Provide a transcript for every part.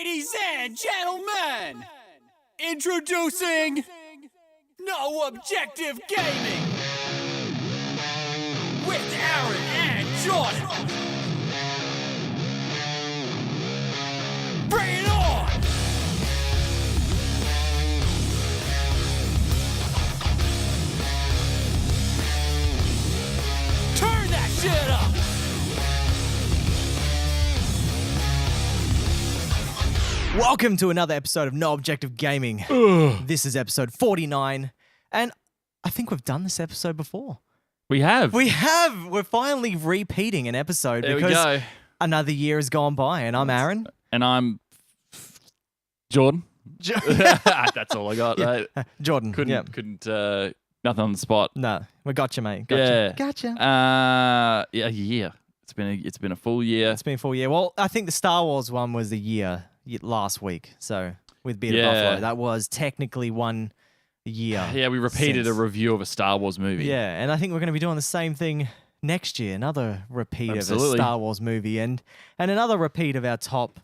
Ladies and gentlemen, introducing No Objective Gaming with Aaron and Jordan. Bring it on! Turn that shit up! Welcome to another episode of No Objective Gaming. This is episode 49, and I think we've done this episode before. We have. We're finally repeating an episode There we because go. another year has gone by, and I'm Aaron. And I'm Jordan. That's all I got. Yeah. Jordan. Couldn't nothing on the spot. No, we got you, mate. Yeah. Gotcha. Yeah, a year. It's been a full year. It's been a full year. Well, I think the Star Wars one was a year last week. So with Beat of Yeah. Buffalo, that was technically 1 year. Yeah, we repeated since. a review of a Star Wars movie. Yeah, and I think we're going to be doing the same thing next year. Another repeat of a Absolutely. Star Wars movie and another repeat of our top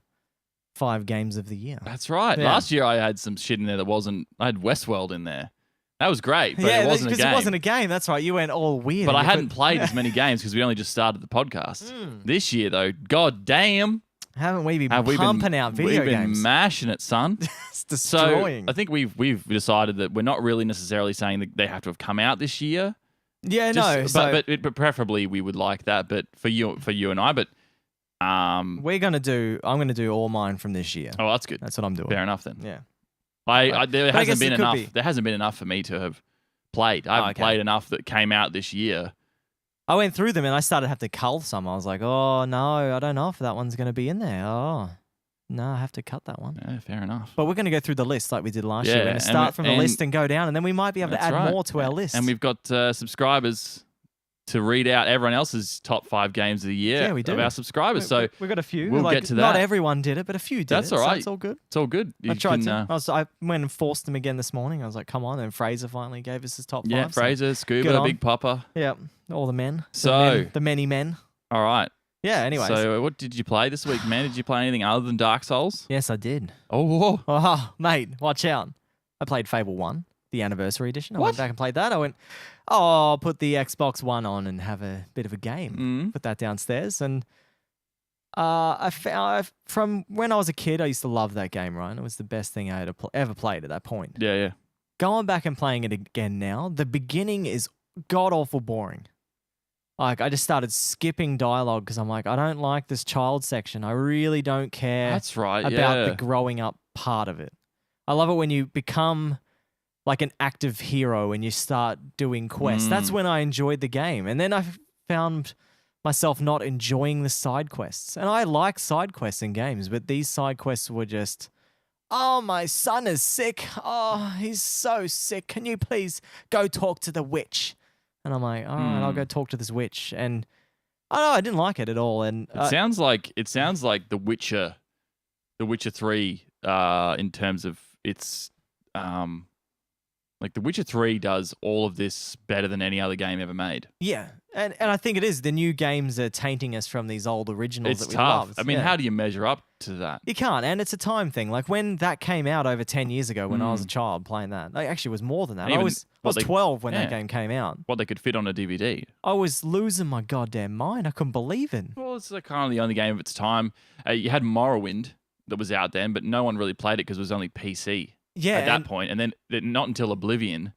5 games of the year. That's right. Yeah. Last year I had some shit in there that wasn't. I had Westworld in there. That was great, but yeah, it wasn't a because game. it wasn't a game. That's right. You went all weird. But and I you hadn't put- played as many games because we only just started the podcast. Hmm. This year, though, god damn, Haven't we been have we pumping out video we've been games? mashing it, son. It's So destroying. I think we've decided that we're not really necessarily saying that they have to have come out this year. yeah, Just- no. but preferably we would like that. But for you and I, but I'm gonna do all mine from this year. oh, that's good. That's what I'm doing. Fair enough then. Yeah. There But I guess hasn't been it could enough. be. There hasn't been enough for me to have played. I haven't okay. played enough that came out this year. I went through them and I started to have to cull some. I was like, oh no, I don't know if that one's gonna be in there. Oh no, I have to cut that one. Yeah, fair enough. But we're going to go through the list like we did last year. We're Yeah, going to and start we- from the and- list and go down, and then we might be able to That's add right. more to our list. And we've got subscribers to read out everyone else's top 5 games of the year Yeah, we do. of our subscribers. So we've got a few. we'll like, get to Not that. everyone did it, but a few did That's it. all So right. it's all good. it's all good. I tried can, to. I went and forced them again this morning. I was like, come on. And Fraser finally gave us his top 5. yeah, so- Fraser, good Scuba, on. Big Papa. yeah, all the men. So- the many men. All right. Yeah, anyways. So what did you play this week, man? Did you play anything other than Dark Souls? Yes, I did. Oh, whoa. Oh, mate, watch out. I played Fable 1, the anniversary edition. I went What? back and played that. I went, I'll put the Xbox One on and have a bit of a game. Mm. Put that downstairs. And I found, from when I was a kid, I used to love that game, right? It was the best thing I had ever played at that point. Yeah, yeah. Going back and playing it again now, the beginning is god-awful boring. Like, I just started skipping dialogue because I'm like, I don't like this child section. I really don't care That's right. about yeah. the growing up part of it. I love it when you become like an active hero and you start doing quests. That's Mm. when I enjoyed the game. And then I found myself not enjoying the side quests. And I like side quests in games, but these side quests were just, oh, my son is sick. Oh, he's so sick. Can you please go talk to the witch? And I'm like, all right, I'll go talk to this witch. And I don't know, I didn't like it at all. And It sounds like The Witcher 3 in terms of its like The Witcher 3 does all of this better than any other game ever made. yeah, and I think it is. The new games are tainting us from these old originals It's that we tough. loved. I mean, Yeah. how do you measure up to that? You can't, and it's a time thing. Like when that came out over 10 years ago when I was a child playing that. Like, actually, it was more than that. I Even was what they- 12 when that yeah. game came out. What they could fit on a DVD. I was losing my goddamn mind. I couldn't believe it. Well, it's like kind of the only game of its time. You had Morrowind that was out then, but no one really played it because it was only PC Yeah, at that and point. And then not until Oblivion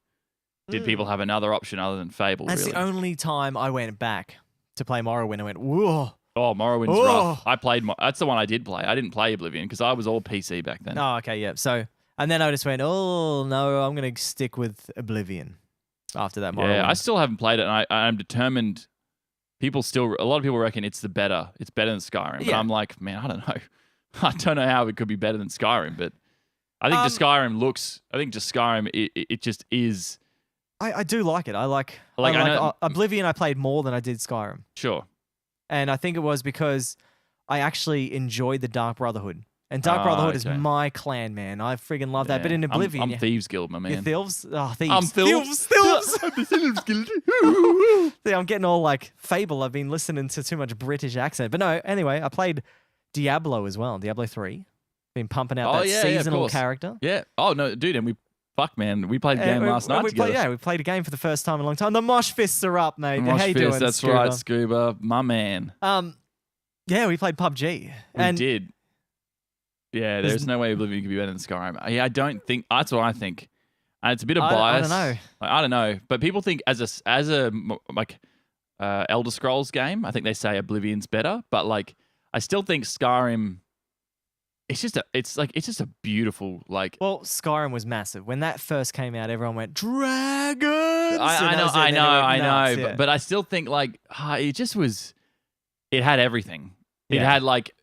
did people have another option other than Fable, that's really. the only time I went back to play Morrowind. I went, whoa. Oh, Morrowind's Oh. rough. I played. That's the one I did play. I didn't play Oblivion because I was all PC back then. Oh, okay, yeah. So, and then I just went, oh, no, I'm going to stick with Oblivion after that Morrowind. Yeah, I still haven't played it, and I'm determined. A lot of people reckon it's better than Skyrim. But Yeah. I'm like, man, I don't know. I don't know how it could be better than Skyrim, but I think just Skyrim, it just is. I do like it. I like Like, I know- Oblivion. I played more than I did Skyrim, Sure. and I think it was because I actually enjoyed the Dark Brotherhood. And Dark Ah, Brotherhood is okay. my clan, man. I friggin' love that. But in Yeah. Oblivion, I'm Thieves Guild, my you man. thieves, oh, thieves, I'm thieves, Thieves. thieves. I'm the Thieves Guild. See, I'm getting all like Fable. I've been listening to too much British accent. But no, anyway, I played Diablo as well, Diablo 3. Been pumping out Oh, that yeah, of seasonal course. character. Yeah. Oh no, dude, and we played a game last night together. We played a game for the first time in a long time. The mosh fists are up, mate. Mosh How you Fist, doing, that's Scuba? right, Scuba, my man. Yeah, we played PUBG. We did. Yeah, There's there's no way Oblivion could be better than Skyrim. Yeah, I don't think that's what I think. And it's a bit of I bias. don't know. Like, I don't know, but people think as a like Elder Scrolls game, I think they say Oblivion's better, but like I still think Skyrim. It's just a beautiful like. Well, Skyrim was massive when that first came out. Everyone went dragons. I know, but I still think like it just was. It had everything. It Yeah. had like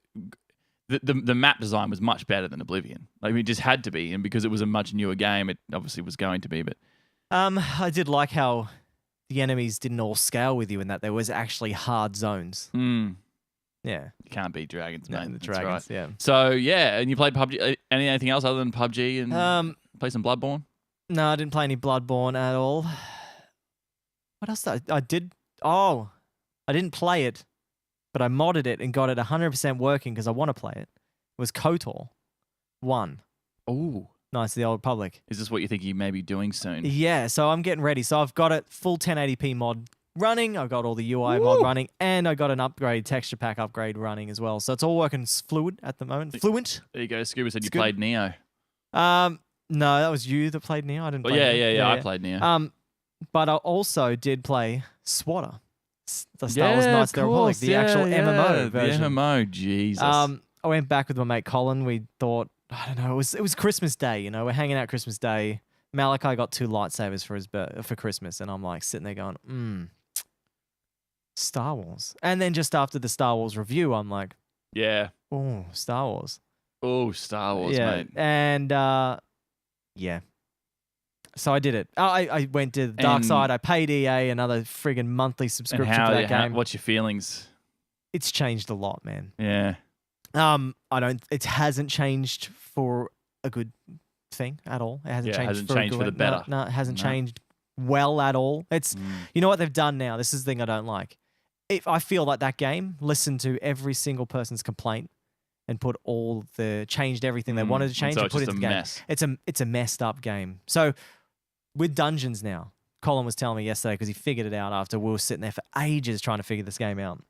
the map design was much better than Oblivion. Like it just had to be, and because it was a much newer game, it obviously was going to be. But I did like how the enemies didn't all scale with you, and that there was actually hard zones. Yeah, you can't beat dragons, no, mate. the That's dragons. right. Yeah. So yeah, and you played PUBG. Anything else other than PUBG and play some Bloodborne? No, I didn't play any Bloodborne at all. What else did I did? Oh, I didn't play it, but I modded it and got it 100% working because I want to play it. It was KOTOR 1. Oh, Nice, the Old Republic. is this what you think you may be doing soon? Yeah, so I'm getting ready. So I've got it full 1080p mod running. I've got all the UI mod running, and I got an upgrade, texture pack upgrade running as well. So it's all working fluid at the moment. Fluent. There you go. Scuba said you It's good. played Neo. No, that was you that played Neo. I didn't Oh play yeah, Neo. I played Neo. But I also did play SWATer, the Star Wars Knights of the Republic, the actual MMO version. The MMO, Jesus. I went back with my mate Colin. We thought, I don't know, it was Christmas Day. You know, we're hanging out Christmas Day. Malachi got 2 lightsabers for Christmas, and I'm like sitting there going, Star Wars. And then just after the Star Wars review, I'm like, yeah. oh, Star Wars. Oh, Star Wars, Yeah, mate. and yeah. So I did it. I went to the dark And- side. I paid EA another friggin' monthly And subscription to that game. what's your feelings? It's changed a lot, man. Yeah. It hasn't changed for a good thing at all. It hasn't Yeah, it changed hasn't for a changed good for the way. better. No, it hasn't No. changed well at all. It's you know what they've done now. This is the thing I don't like. If I feel like that game listened to every single person's complaint and put changed everything they wanted to change so and it's put just into a the game. mess. It's a messed up game. So with dungeons now, Colin was telling me yesterday because he figured it out after we were sitting there for ages trying to figure this game out.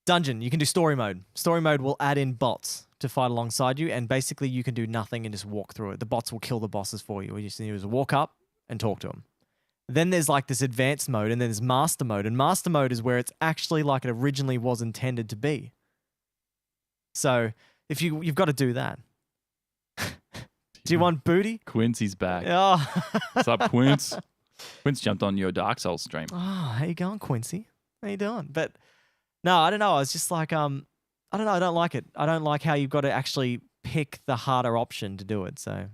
Dungeon, you can do story mode. Story mode will add in bots to fight alongside you, and basically you can do nothing and just walk through it. The bots will kill the bosses for you. What you just need to do is walk up and talk to them. Then there's like this advanced mode, and then there's master mode. And master mode is where it's actually like it originally was intended to be. So if you've got to do that. Do you want booty? Quincy's back. Oh. What's up, Quince? Quince jumped on your Dark Souls stream. Oh, how you going, Quincy? How you doing? But no, I don't know. I was just like, I don't know. I don't like it. I don't like how you've got to actually pick the harder option to do it. So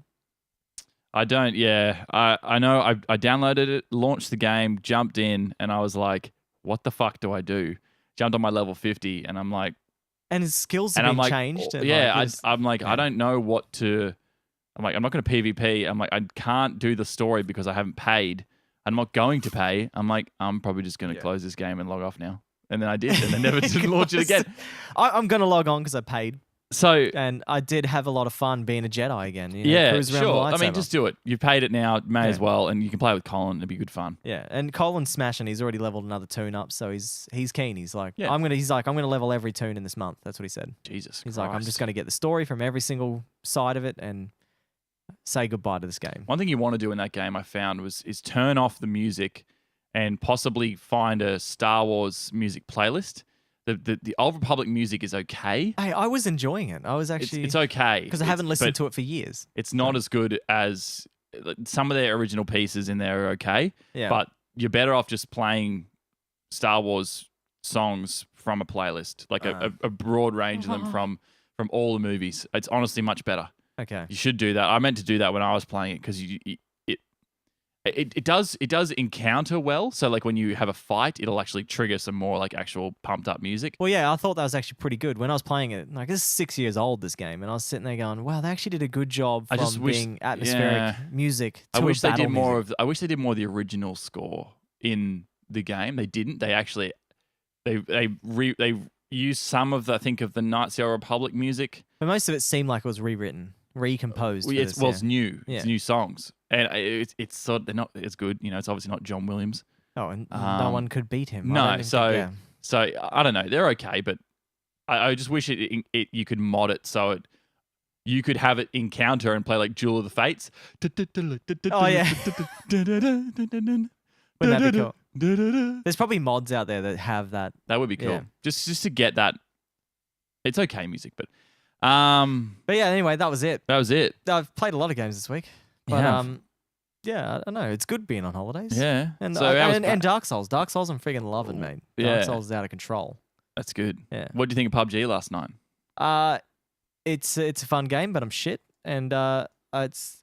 I don't. Yeah, I know. I downloaded it, launched the game, jumped in, and I was like, "What the fuck do I do?" Jumped on my level 50, and I'm like, and his skills have and I'm been like, changed. and yeah, like, I'm like, yeah. I don't know what to. I'm like, I'm not going to PvP. I'm like, I can't do the story because I haven't paid. I'm not going to pay. I'm like, I'm probably just going to close this game and log off now. And then I did, and I never did launch it again. I'm going to log on because I paid. So And I did have a lot of fun being a Jedi again. You know, yeah, cruise around sure. with I mean, lightsaber. just do it. You've paid it now. May as Yeah. well, and you can play with Colin. It'd be good fun. Yeah, and Colin's smashing. He's already leveled another tune up, so he's keen. He's like, Yeah. I'm gonna level every tune in this month. That's what he said. Jesus. He's like, I'm Christ. just gonna get the story from every single side of it and say goodbye to this game. One thing you want to do in that game, I found, is turn off the music and possibly find a Star Wars music playlist. The Old Republic music is okay. Hey, I was enjoying it. I was actually It's okay because I haven't listened to it for years. It's not as good as some of their original pieces in there are okay. Yeah, But you're better off just playing Star Wars songs from a playlist, like a broad range of them from all the movies. It's honestly much better. okay. You should do that. I meant to do that when I was playing it because it does encounter well. So like when you have a fight, it'll actually trigger some more like actual pumped up music. Well, yeah, I thought that was actually pretty good when I was playing it. Like, this is 6 years old, this game, and I was sitting there going, "Wow, they actually did a good job I from just wish- being atmospheric yeah. music." I to wish a they battle did more music. of. I wish they did more of the original score in the game. They didn't. They actually they use some of the, I think, of the Knights of the Old Republic music. But most of it seemed like it was rewritten, recomposed. Well, for it's, this, well, yeah. it's new. Yeah. It's new songs, and it's sort of, they're not as good. You know, it's obviously not John Williams. Oh, and no one could beat him. I No, don't even so think, yeah. so I don't know. They're okay, but I just wish it you could mod it so you could have it encounter and play like Jewel of the Fates. Oh, yeah. Wouldn't that be cool? There's probably mods out there that have that. That would be cool. Yeah. Just to get that. It's okay music, but But yeah, anyway, that was it. that was it. I've played a lot of games this week. You But have. yeah, I don't know. It's good being on holidays. Yeah. And, so that was and Dark Souls. Dark Souls I'm freaking loving, mate. Dark Yeah. Souls is out of control. that's good. Yeah. What do you think of PUBG last night? It's a fun game, but I'm shit. And it's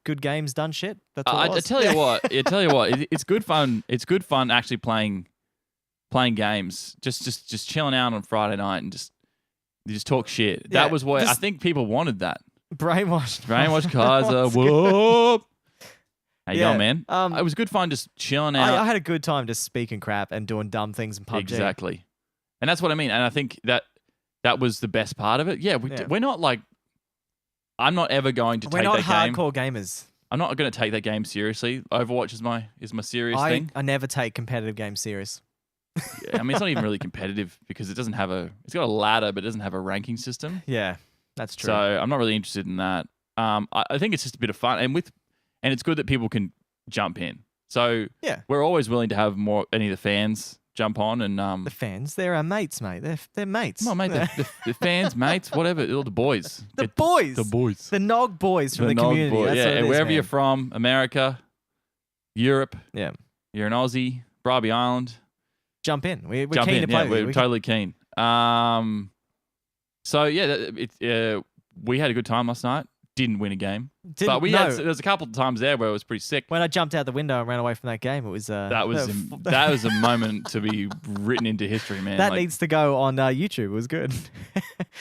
good games done shit. That's all it I was. tell you what. I tell you what. It's good fun. It's good fun actually playing games. Just chilling out on Friday night and just talk shit. Yeah, That was what I just- think people wanted. That Brainwashed. Brainwash Kaiser. That's good. Whoop. How you Yeah, going, man? It was good fun just chilling out. I had a good time just speaking crap and doing dumb things in PUBG. Exactly. And that's what I mean. And I think that was the best part of it. Yeah, we're not like, I'm not ever going to We're take not that game. hardcore gamers. I'm not going to take that game seriously. Overwatch is my serious thing. I never take competitive games serious. Yeah, I mean, it's not even really competitive because it's got a ladder, but it doesn't have a ranking system. Yeah, that's true. So I'm not really interested in that. I think it's just a bit of fun, and it's good that people can jump in. So Yeah. we're always willing to have any of the fans jump on and the fans, they're our mates, mate. They're mates. no, mate, the fans, mates, whatever, all the boys, the boys. the boys, The Nog boys from the Nog community. boy. That's Yeah, what it and is, wherever man. you're from, America, Europe, Yeah. you're an Aussie, Bribey Island, Jump in. We're jump keen in. to play Yeah, with you. we're totally keen. So yeah, we had a good time last night. Didn't win a game, but there was a couple of times there where it was pretty sick. When I jumped out the window and ran away from that game, it was That was a moment to be written into history, man. that Like, needs to go on YouTube. It was good.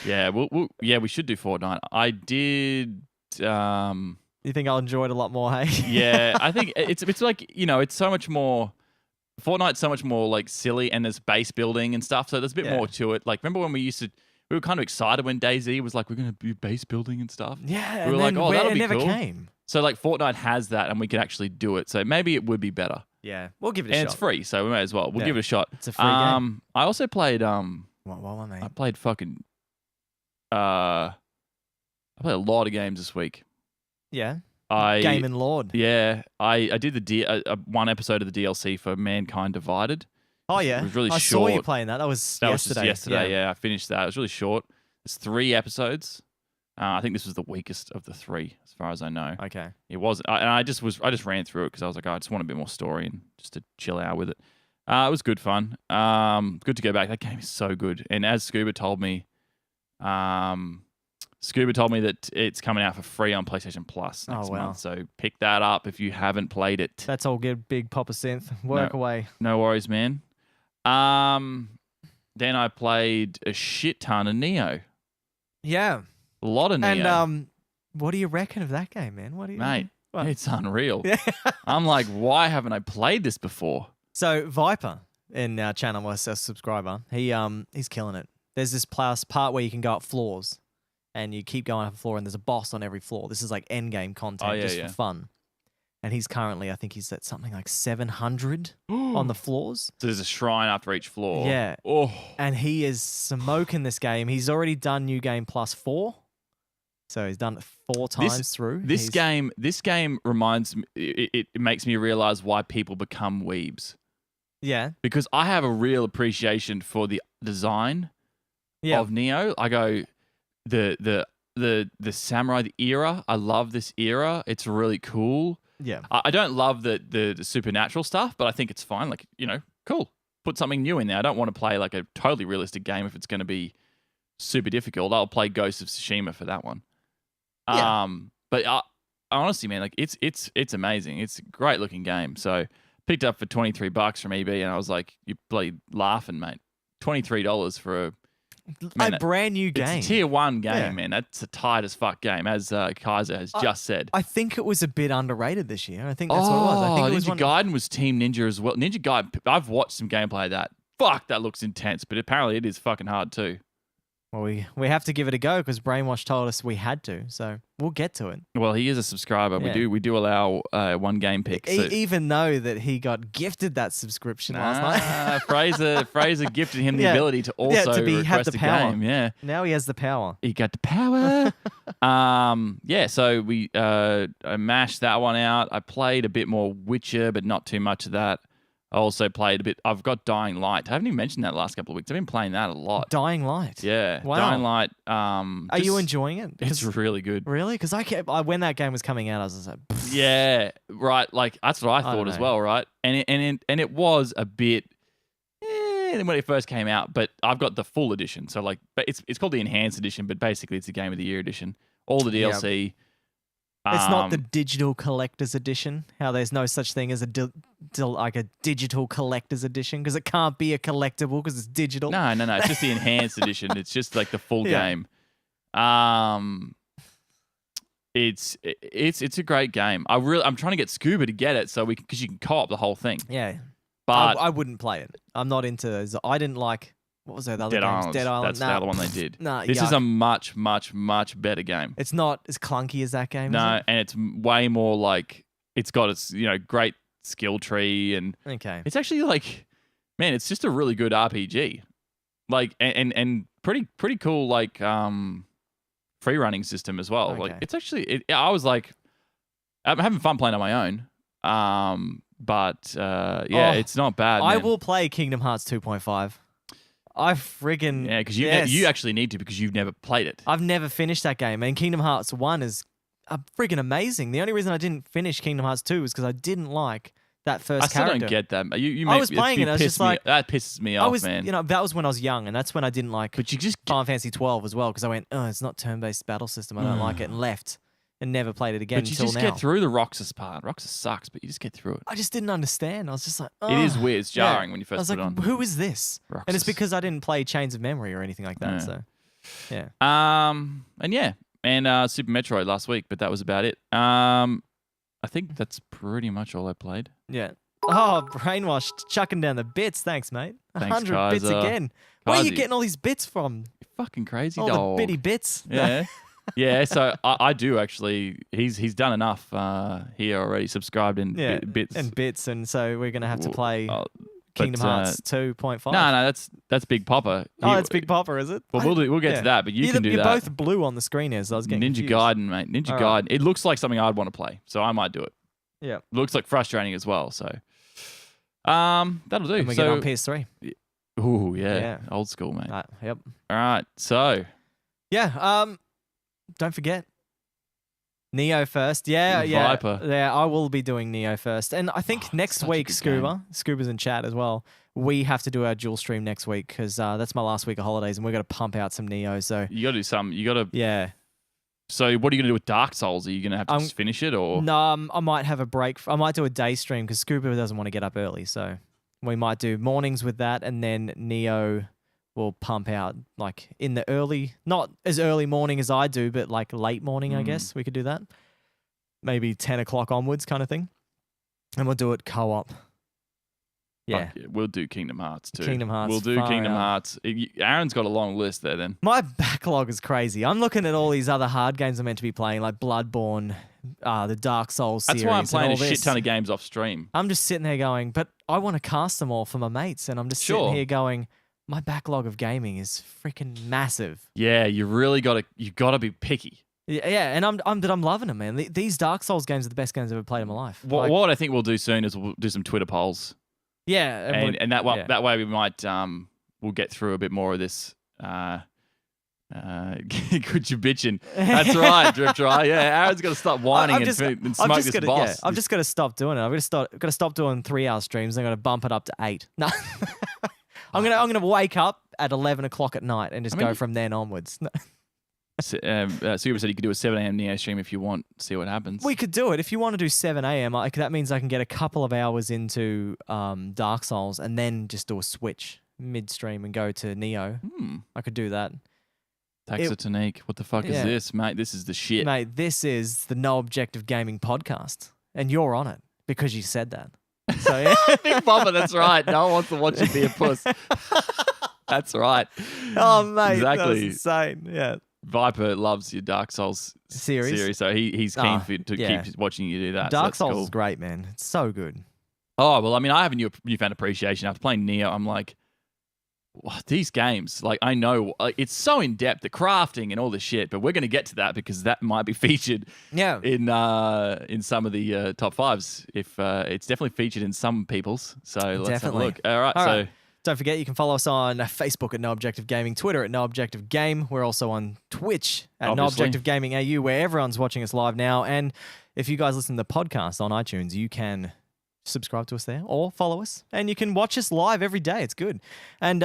yeah, we should do Fortnite. I did. You think I'll enjoy it a lot more, hey? Yeah, I think it's like, it's so much more. Fortnite's so much more like silly, and there's base building and stuff, so there's a bit Yeah. more to it. Like, remember when we were kind of excited when DayZ was like, we're going to do base building and stuff. Yeah, We were and like, then oh, that'll it be never cool. came. So like Fortnite has that, and we can actually do it. So maybe it would be better, Yeah, we'll give it a and shot. it's free, so we may as well. We'll Yeah. give it a shot. It's a free game. I also played What, mate? I played fucking I played a lot of games this week. Yeah, I Gaming Lord. Yeah, I did one episode of the DLC for Mankind Divided. Oh yeah, It was really I saw you short. playing that. That was That yesterday. was just yesterday. Yeah, I finished that. It was really short. It's 3 episodes. I think this was the weakest of the 3, as far as I know. Okay. It was, and I just ran through it because I was like, I just want a bit more story and just to chill out with it. It was good fun. Good to go back. That game is so good. And as Scuba told me that it's coming out for free on PlayStation Plus next Oh, wow. month. So pick that up if you haven't played it. That's all good. Big Papa Synth. Work away. No worries, man. Then I played a shit ton of Neo. Yeah. A lot of Neo. And what do you reckon of that game, man? What do you Mate, What? it's unreal. Yeah. I'm like, why haven't I played this before? So Viper in our channel was a subscriber. He's killing it. There's this part where you can go up floors, and you keep going up a floor, and there's a boss on every floor. This is like end game content, Oh, yeah, just yeah. for fun. And he's currently, I think he's at something like 700 on the floors. So there's a shrine after each floor. Yeah. Oh. And he is smoking this game. He's already done New Game Plus 4. So he's done it 4 times through. This game reminds me. It makes me realize why people become weebs, Yeah. because I have a real appreciation for the design Yeah. of Neo. I go the samurai, the era. I love this era. It's really cool. Yeah. I don't love the supernatural stuff, but I think it's fine. Like, cool. Put something new in there. I don't want to play like a totally realistic game if it's going to be super difficult. I'll play Ghost of Tsushima for that one. Yeah. But honestly, man, like it's amazing. It's a great looking game. So picked up for $23 from EB, and I was like, you're bloody laughing, mate. $23 for A brand new game. It's a tier 1 game, Yeah. man. That's a tight as fuck game, as Kaiser has just said. I think it was a bit underrated this year. I think that's what it was. I think it was Ninja one. Gaiden was Team Ninja as well. Ninja Gaiden, I've watched some gameplay of that. fuck, that looks intense. But apparently it is fucking hard too. Well, we have to give it a go because Brainwash told us we had to, so we'll get to it. Well, he is a subscriber. Yeah. We do allow one game pick. So. Even though that he got gifted that subscription last night. Fraser gifted him the Yeah. ability to also have request the a power. game. Yeah. Now he has the power. He got the power. Yeah, so we I mashed that one out. I played a bit more Witcher, but not too much of that. I also played a bit. I've got Dying Light. I haven't even mentioned that the last couple of weeks. I've been playing that a lot. Dying Light. Yeah. Wow. Dying Light. Are you enjoying it? It's really good. Really? Because when that game was coming out, I was just like, pfft. Yeah, right. Like that's what I don't thought as know. well, right? And it was a bit when it first came out, but I've got the full edition. So like, but it's called the enhanced edition, but basically it's the Game of the Year edition. All the Yep. DLC. It's not the digital collector's edition. How there's no such thing as like a digital collector's edition because it can't be a collectible because it's digital. No. It's just the enhanced edition. It's just like the full Yeah. game. It's a great game. I'm trying to get Scuba to get it because you can co-op the whole thing. Yeah, But I wouldn't play it. I'm not into those. I didn't like what was that? The other Dead games? Island. Dead Island. That's the other one they did. Nah, This is yuck. a much, much, much better game. It's not as clunky as that game. No, Is and it's way more like it's got its great skill tree, and it? Okay. it's actually like, man, it's just a really good RPG, like and pretty cool like free running system as well. Like Okay. it's actually I was like, I'm having fun playing on my own, but yeah, Oh, it's not bad. I man. will play Kingdom Hearts 2.5. I friggin' Yeah, because yes. you actually need to because you've never played it. I've never finished that game, and Kingdom Hearts 1 is friggin' amazing. The only reason I didn't finish Kingdom Hearts 2 was because I didn't like that first I still character. don't get that. You I make- was playing you it, I was piss just me- like- that pisses me I off, was, man. that was when I was young, and that's when I didn't like But you just Final Fantasy 12 as well, because I went, oh, it's not turn-based battle system. I don't like it, and left, and never played it again But you until just now. get through the Roxas part. Roxas sucks, but you just get through it. I just didn't understand. I was just like, oh. It is weird. It's Yeah. jarring when you I first was put like, it on. who is this? Roxas. And it's because I didn't play Chains of Memory or anything like that. Yeah. So, yeah. And yeah, and Super Metroid last week, but that was about it. I think that's pretty much all I played. Yeah. Oh, brainwashed, chucking down the bits. Thanks, mate. Thanks, 100 bits Kaiser. again. Where are you Kaiser. getting all these bits from? You're fucking crazy, All dog. the bitty bits. Yeah. Yeah, so I do actually. He's done enough here already. Subscribed in Yeah, bits. and bits, and so we're gonna have to play Oh, Kingdom but, Hearts 2.5. No, that's Big Papa. Oh, that's Big Papa, is it? Well, we'll get yeah. to that, but you You're can do you're that. both blue on the screen here, so I was getting Ninja confused. Gaiden, mate. Ninja All right. Gaiden. It looks like something I'd want to play, so I might do it. Yeah. Looks like frustrating as well. So, that'll do. And we so, get on PS3. ooh, yeah, Yeah. old school, mate. Yep. All right, so Yeah. Don't forget. Neo first. Yeah, yeah. Viper. Yeah, I will be doing Neo first. And I think next such a week, good Scuba's in chat as well. We have to do our dual stream next week because that's my last week of holidays and we're going to pump out some Neo. So, you got to do some. You got to. yeah. So, what are you gonna do with Dark Souls? Are you gonna have to just finish it, or No, I might have a break. I might do a day stream because Scuba doesn't want to get up early. So, we might do mornings with that and then Neo will pump out like in the early, not as early morning as I do, but like late morning, I guess we could do that. Maybe 10 o'clock onwards kind of thing. And we'll do it co-op. Yeah. Fuck we'll do Kingdom Hearts too. Kingdom Hearts, We'll do far Kingdom out. Hearts. Aaron's got a long list there. Then My backlog is crazy. I'm looking at all these other hard games I'm meant to be playing, like Bloodborne, the Dark Souls series. that's why I'm playing a and all shit this. ton of games off stream. I'm just sitting there going, but I want to cast them all for my mates. And I'm just Sure. sitting here going, my backlog of gaming is freaking massive. Yeah, you really you got to be picky. Yeah, and I'm loving them, man. These Dark Souls games are the best games I've ever played in my life. Like, What I think we'll do soon is we'll do some Twitter polls, yeah, and that one, yeah. that way we might we'll get through a bit more of this. Good you bitching. That's right, Drip Dry. Yeah, Aaron's got to stop whining and smoke this boss. I've just got to stop doing it. I've got to stop doing 3-hour streams. I'm going to bump it up to 8. No, I'm gonna wake up at 11 o'clock at night and just I mean, go from then onwards. No. Super said you could do a 7 a.m. Neo stream if you want. See what happens. We could do it if you want to do 7 a.m. That means I can get a couple of hours into Dark Souls and then just do a switch midstream and go to Neo. I could do that. Taxotonique. What the fuck is Yeah. this, mate? This is the shit. Mate, this is the No Objective Gaming podcast, and you're on it because you said that. So yeah. Big Papa, that's right. No one wants to watch you be a puss. That's right. Oh mate, that was Exactly. insane. Yeah. Viper loves your Dark Souls Series? so he's keen Ah, to yeah. keep watching you do that. so Dark that's Souls cool. is great, man. It's so good. Oh, well, I mean, I have a newfound appreciation after playing Neo. I'm like, wow, these games, like, I know it's so in depth, the crafting and all this shit, but we're going to get to that because that might be featured Yeah. in some of the top fives. If it's definitely featured in some people's, so let's Definitely. have a look. All right, All so right. Don't forget, you can follow us on Facebook at No Objective Gaming, Twitter at No Objective Game. We're also on Twitch at No Obviously. Objective Gaming AU, where everyone's watching us live now. And if you guys listen to the podcast on iTunes, you can subscribe to us there or follow us, and you can watch us live every day. It's good. And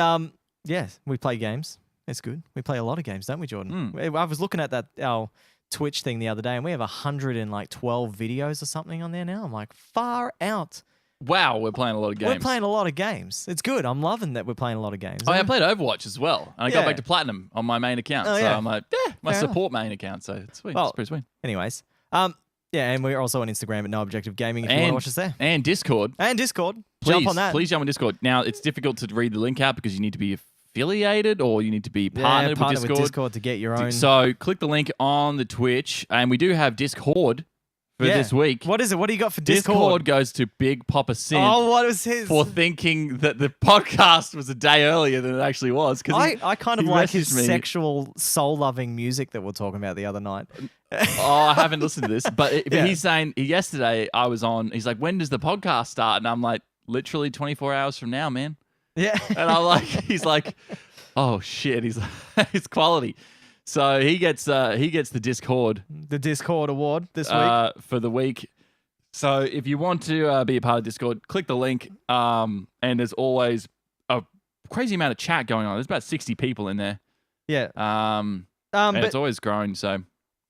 yeah, we play games. It's good. We play a lot of games, don't we, Jordan? I was looking at our Twitch thing the other day, and we have 112 videos or something on there now. I'm like, far out. wow, we're playing a lot of games. We're playing a lot of games. It's good. I'm loving that we're playing a lot of games. Oh, yeah, I played Overwatch as well, and I got Yeah. back to Platinum on my main account. Oh, so yeah. I'm like, yeah, my Fair support main account. So it's sweet. Well, It's pretty sweet. Anyways, yeah, and we're also on Instagram at No Objective Gaming if you want to And- watch us there. And Discord. And Discord. Please, Jump on that. Please jump on Discord. Now, it's difficult to read the link out because you need to be affiliated or you need to be partnered with Discord. to get your own. So click the link on the Twitch, and we do have Discord for Yeah. this week. What is it? What do you got for Discord Discord? goes to Big Papa Sin Oh, what was his? for thinking that the podcast was a day earlier than it actually was. Because I kind of he like his messaged me- sexual, soul-loving music that we are talking about the other night. Oh, I haven't listened to this, but Yeah. he's saying yesterday I was on. He's like, when does the podcast start? And I'm like, literally 24 hours from now, man. Yeah. And I'm like, he's like, oh shit, he's like, it's quality. So he gets the Discord The Discord award this week. for the week. So if you want to be a part of Discord, click the link. And there's always a crazy amount of chat going on. There's about 60 people in there. Yeah. And But it's always growing. So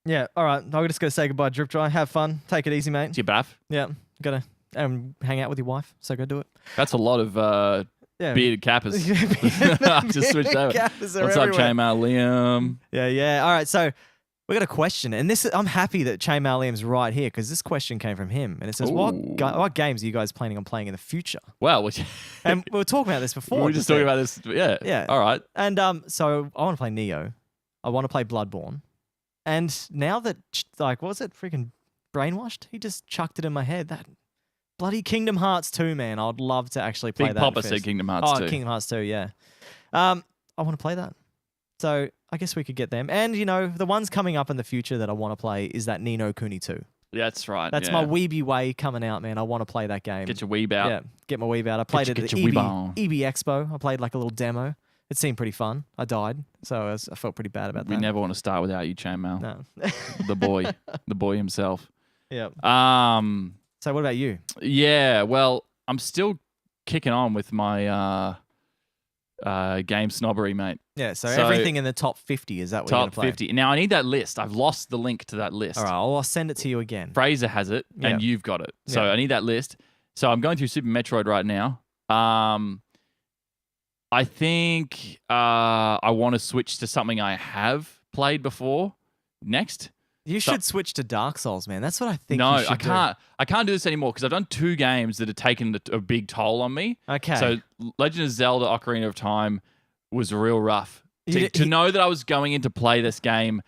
yeah. All right. I'm just gonna say goodbye, Drip Dry. Have fun. Take it easy, mate. it's your bath. Yeah. Gotta hang out with your wife. So go do it. That's a lot of Yeah. bearded cappers. I just switched over. Cappers are What's up, everywhere. Chainmail Liam? Yeah. All right, so we got a question, and I'm happy that Chainmail Liam's right here because this question came from him, and it says, Ooh. "What games are you guys planning on playing in the future?" Well, And we were talking about this before. we were just talking about this. Yeah. Yeah. All right. And so I want to play Neo, I want to play Bloodborne, and now that what was it, freaking Brainwashed? He just chucked it in my head that. Bloody Kingdom Hearts 2, man. I'd love to actually play Big that. Papa first. said Kingdom Hearts 2. Kingdom Hearts 2, yeah. I want to play that. So I guess we could get them. And, the ones coming up in the future that I want to play is that Ni no Kuni 2. Yeah, that's right. That's yeah. my Weeby way coming out, man. I want to play that game. Get your weeb out. Yeah, get my Weeb out. I played your- it at get the your Weeb on. EB Expo. I played like a little demo. It seemed pretty fun. I died, so I felt pretty bad about We that. never want to start without you, Chainmail. No. The boy himself. Yeah. So what about you? yeah, well, I'm still kicking on with my game snobbery, mate. Yeah, so, So- everything in the top 50, is that what you're going Top to play? 50. Now I need that list. I've lost the link to that list. All right, I'll send it to you again. Fraser has it, Yeah. and you've got it. So Yeah. I need that list. So I'm going through Super Metroid right now. I think I want to switch to something I have played before next. You So- should switch to Dark Souls, man. That's what I think. No, you should I can't. I can't do this anymore because I've done 2 games that have taken a big toll on me. Do. Okay. So Legend of Zelda: Ocarina of Time was real rough. You To know that I was going in to play this game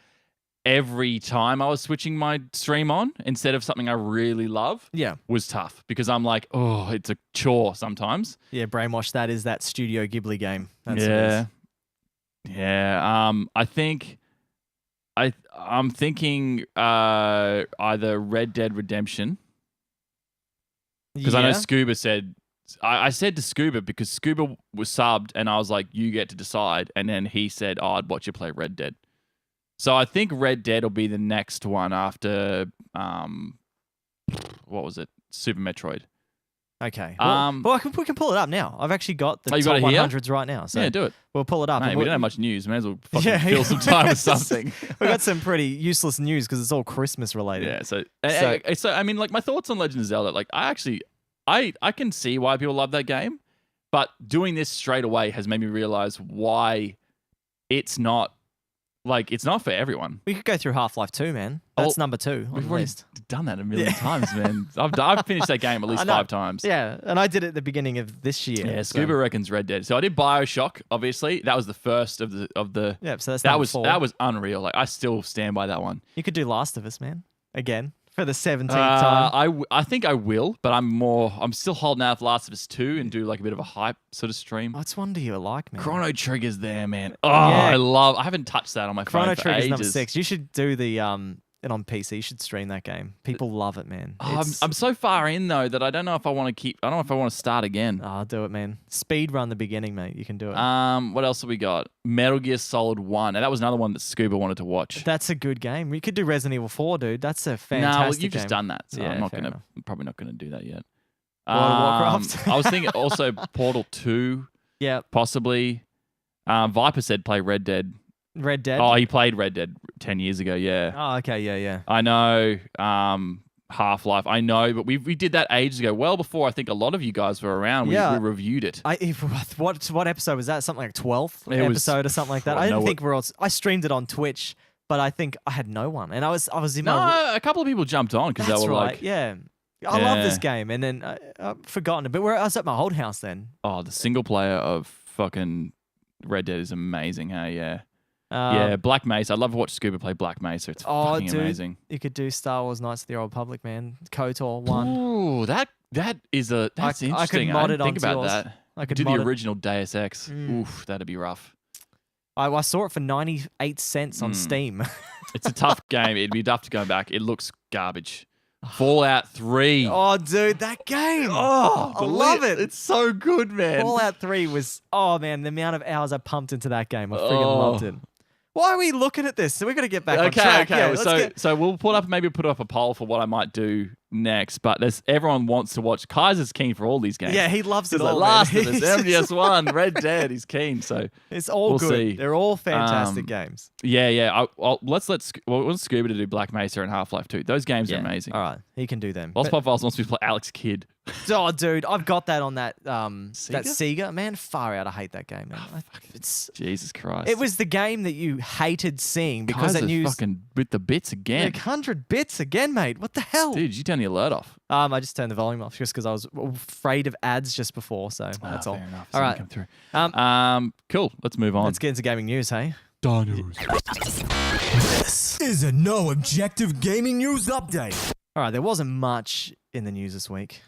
every time I was switching my stream on instead of something I really love yeah, was tough because I'm like, oh, it's a chore sometimes. yeah. Brainwash. That is that Studio Ghibli game. That's what it Yeah. is. Yeah. I think I'm thinking either Red Dead Redemption because I know Yeah? Scuba said I said to Scuba because Scuba was subbed and I was like, you get to decide, and then he said, oh, I'd watch you play Red Dead. So I think Red Dead will be the next one after what was it? Super Metroid. Okay. Well, we can pull it up now. I've actually got the Oh, you got top it here? 100s right now. So Yeah, do it. we'll pull it up. Mate, and we don't have much news. May as well fucking Yeah, fill some time with Yes. something. we got some pretty useless news because it's all Christmas related. Yeah, so So- I mean, like my thoughts on Legend of Zelda, like I can see why people love that game, but doing this straight away has made me realize why it's not like it's not for everyone. We could go through Half-Life 2, man. Oh, That's number 2 on We've the already list. done that a million times, man. I've finished that game at least I know. 5 times. Yeah, and I did it at the beginning of this year. Yeah, so- Scuba reckons Red Dead. So I did BioShock. Obviously, that was the first of the. Yeah, so that's that number was 4. that was unreal. Like I still stand by that one. You could do Last of Us, man. Again, for the 17th time. I think I will, but I'm still holding out for Last of Us 2 and do like a bit of a hype sort of stream. What's one do you like, man? Chrono Trigger's there, man. Oh, Yeah. I haven't touched that on my Chrono phone for Trigger's ages. number 6. You should do the it on PC. You should stream that game. People love it, man. Oh, It's- I'm so far in though that I don't know if I want to keep. I don't know if I want to start again. Oh, do it, man. Speed run the beginning, mate. You can do it. What else have we got? Metal Gear Solid 1. And that was another one that Scuba wanted to watch. That's a good game. You could do Resident Evil 4, dude. That's a No, fantastic you've just game. done that. So Yeah, I'm not fair gonna enough. I'm probably not gonna do that yet. World of Warcraft. I was thinking also Portal 2, Yeah, possibly. Viper said play Red Dead. Red Dead. Oh, he played Red Dead 10 years ago, yeah. Oh, okay, yeah. I know. Half-Life, I know, but we did that ages ago, well before I think a lot of you guys were around. Yeah. We reviewed it. What episode was that? Something like 12th It was- episode or something like that. I I didn't know think we're all. I streamed it on Twitch, but I think I had no one, and I was in No, my. a couple of people jumped on because they That's were right. like, Yeah. I love this Yeah. game, and then I've forgotten it. But I was at my old house then. oh, the single player of fucking Red Dead is amazing, hey? Yeah. Yeah, Black Mesa. I love to watch Scuba play Black Mesa. It's Oh, fucking dude. amazing. You could do Star Wars Knights of the Old Republic, man. KOTOR 1. Ooh, that's I interesting. could mod didn't it think onto about yours. that. I could Do the mod it. original Deus Ex. Mm. Oof, that'd be rough. I saw it for 98 cents on Steam. It's a tough game. It'd be tough to go back. It looks garbage. Fallout 3. Oh, dude, that game. Oh, I love it. It's so good, man. Fallout 3 was, oh man, the amount of hours I pumped into that game. I freaking Oh. loved it. Why are we looking at this? So we're going to get back on Okay, track. okay. Yeah, let's so get- so we'll put up a poll for what I might do next. But everyone wants to watch. Kaiser's keen for all these games. yeah, he loves it He's like all. Last man. of Us, MGS1, Red Dead. He's keen. So It's all We'll good. see. They're all fantastic Um, games. yeah. Let's want Scuba to do Black Mesa and Half-Life 2. Those games are amazing. All right, he can do them. Lost But- Pop Files wants me to play Alex Kidd. oh, dude, I've got that on that that Sega? Sega. Man, far out. I hate that game, man. It's Jesus Christ. it was the game that you hated seeing because Kaiser's it used fucking with the bits again. like 100 bits again, mate. What the hell? Dude, you turn the alert off. I just turned the volume off just because I was afraid of ads just before. So that's all. Fair enough. All right. Come through. Um, Cool. Let's move on. Let's get into gaming news, hey? This is a No Objective Gaming News Update. All right, there wasn't much in the news this week.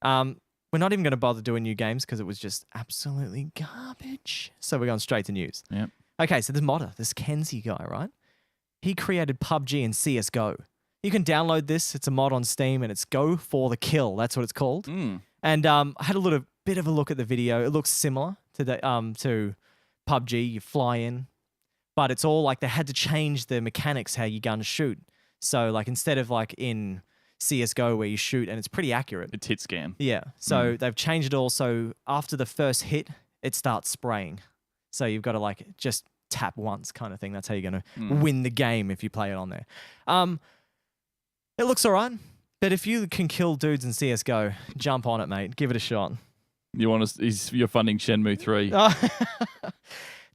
We're not even going to bother doing new games because it was just absolutely garbage. So we're going straight to news. Yep. Okay, so this modder, this Kenzie guy, right? He created PUBG and CSGO. You can download this. It's a mod on Steam, and it's Go for the Kill. That's what it's called. Mm. And I had a little bit of a look at the video. It looks similar to the to PUBG. You fly in, but it's all like they had to change the mechanics how you gun shoot. So like instead of like in CS:GO where you shoot and it's pretty accurate. It's hit scan. Yeah. So they've changed it all. So after the first hit, it starts spraying. So you've got to like just tap once kind of thing. That's how you're going to win the game if you play it on there. It looks all right. But if you can kill dudes in CS:GO, jump on it, mate. Give it a shot. You want to? You're funding Shenmue 3.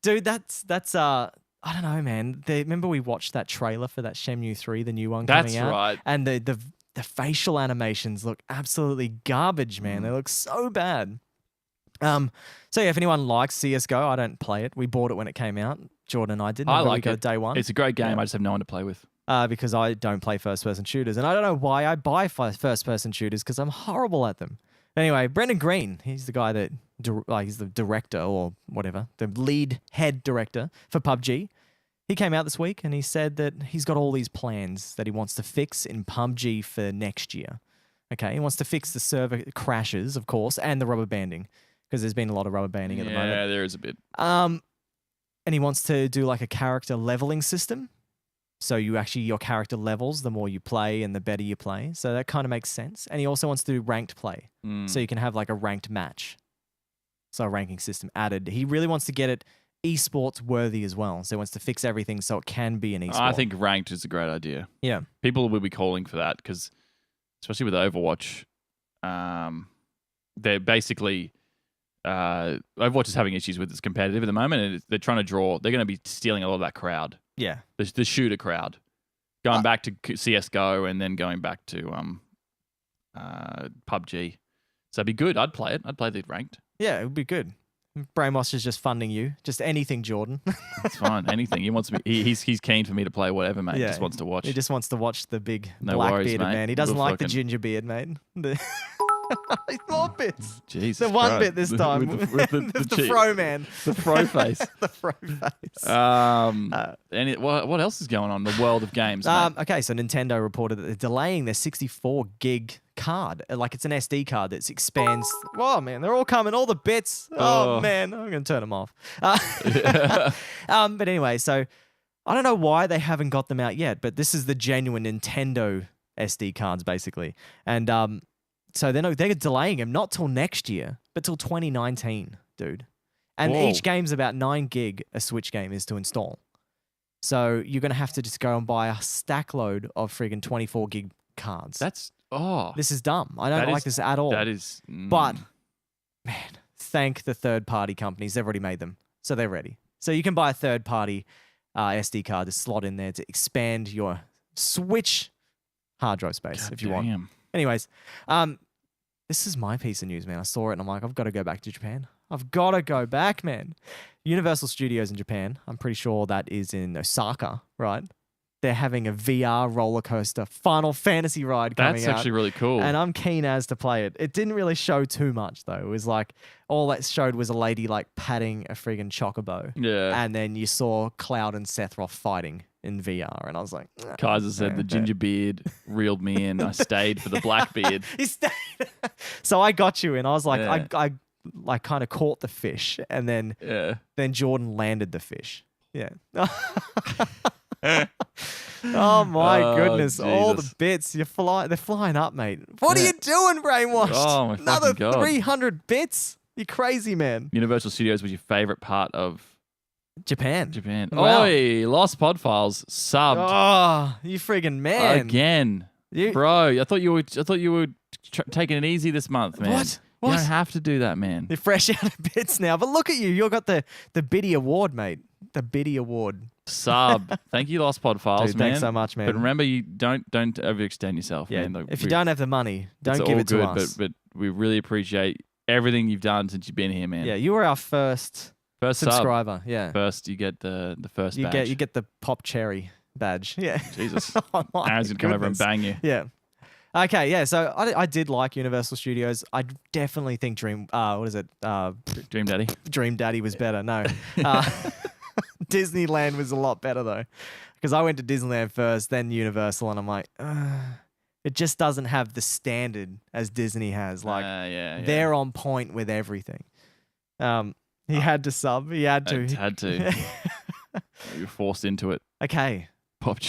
Dude, that's I don't know, man. Remember we watched that trailer for that Shenmue 3, the new one That's coming out? right. And the facial animations look absolutely garbage, man. Mm. They look so bad. So yeah, if anyone likes CS:GO, I don't play it. We bought it when it came out. Jordan and I did. I Remember like we got it. day one. It's a great game. Yeah. I just have no one to play with. Because I don't play first-person shooters, and I don't know why I buy first-person shooters because I'm horrible at them. Anyway, Brendan Green, he's the guy that he's the director or whatever, the lead head director for PUBG. He came out this week and he said that he's got all these plans that he wants to fix in PUBG for next year. Okay, he wants to fix the server crashes, of course, and the rubber banding because there's been a lot of rubber banding at the moment. Yeah, there is a bit. And he wants to do like a character leveling system. So your character levels the more you play and the better you play. So that kind of makes sense. And he also wants to do ranked play. Mm. So you can have like a ranked match. So a ranking system added. He really wants to get it esports worthy as well. So he wants to fix everything so it can be an esport. I think ranked is a great idea. Yeah. People will be calling for that because, especially with Overwatch, they're basically Overwatch is having issues with its competitive at the moment, and they're trying to draw. They're going to be stealing a lot of that crowd Yeah. The shooter crowd, going back to CS:GO and then going back to PUBG. So it'd be good. I'd play it. I'd play the ranked. Yeah, it would be good. Brainwash is just funding you. Just anything, Jordan. It's fine. Anything he wants me. He's keen for me to play whatever, mate. He Yeah. just wants to watch. He just wants to watch the big No black worries, bearded mate. man. He doesn't We'll like the fucking- ginger beard, mate. More bits. Jesus The one Christ. bit this time. with the the fro man. the fro face. The fro face. What else is going on in the world of games? Mate? Okay, so Nintendo reported that they're delaying their 64 gig card. Like it's an SD card that expands. Oh man, they're all coming, all the bits. Oh Oh. man, I'm gonna turn them off. But anyway, so I don't know why they haven't got them out yet, but this is the genuine Nintendo SD cards basically, and so they're delaying them not till next year, but till 2019, dude. And Whoa. each game's about 9 gig. A Switch game is to install. So you're gonna have to just go and buy a stack load of friggin' 24 gig cards. That's This is dumb. I don't That like is- this at all. that is. But man, thank the third party companies. They've already made them, so they're ready. So you can buy a third party SD card to slot in there to expand your Switch hard drive space if you want. Damn. Anyways, this is my piece of news, man. I saw it and I'm like, I've got to go back to Japan. I've got to go back, man. Universal Studios in Japan. I'm pretty sure that is in Osaka, right? They're having a VR roller coaster Final Fantasy ride coming That's out. actually really cool. And I'm keen as to play it. It didn't really show too much though. It was like all that showed was a lady like patting a friggin' chocobo. yeah. And then you saw Cloud and Sephiroth fighting in VR. And I was like, Kaiser said the ginger beard reeled me in. I stayed for the black beard. He stayed. So I got you in. I was like, Yeah. I like kind of caught the fish, and then Jordan landed the fish. Yeah. Oh my Oh, goodness! All the Jesus. bits they're flying up, mate. What are Yeah. you doing, Brainwashed? Oh, my Another fucking God. 300 bits? You crazy man. Universal Studios was your favorite part of Japan. Japan. Wow. Oi, Lost Pod Files subbed Oh, you friggin' man. again, You, bro. I thought you were taking it easy this month, man. What? You What? don't have to do that, man. You're fresh out of bits now. But look at you. You got the Biddy Award, mate. The Biddy Award. Sub. Thank you, Lost Pod Files, Dude, man. thanks so much, man. But remember, you don't overextend yourself, Yeah. man. Like, If you don't have the money, don't it's give all it to good, us. But we really appreciate everything you've done since you've been here, man. Yeah, you were our first First sub. subscriber. Yeah. First, you get the first You badge. get the pop cherry badge. Yeah. Jesus. Oh my Aaron's gonna come over and goodness. bang you. Yeah. Okay, yeah. So I did like Universal Studios. I definitely think Dream Dream Daddy. was better. No. Disneyland was a lot better though. Because I went to Disneyland first, then Universal, and I'm like, it just doesn't have the standard as Disney has. Like yeah. they're on point with everything. He had to sub. He had to. I had to. You were forced into it. Okay. Pop.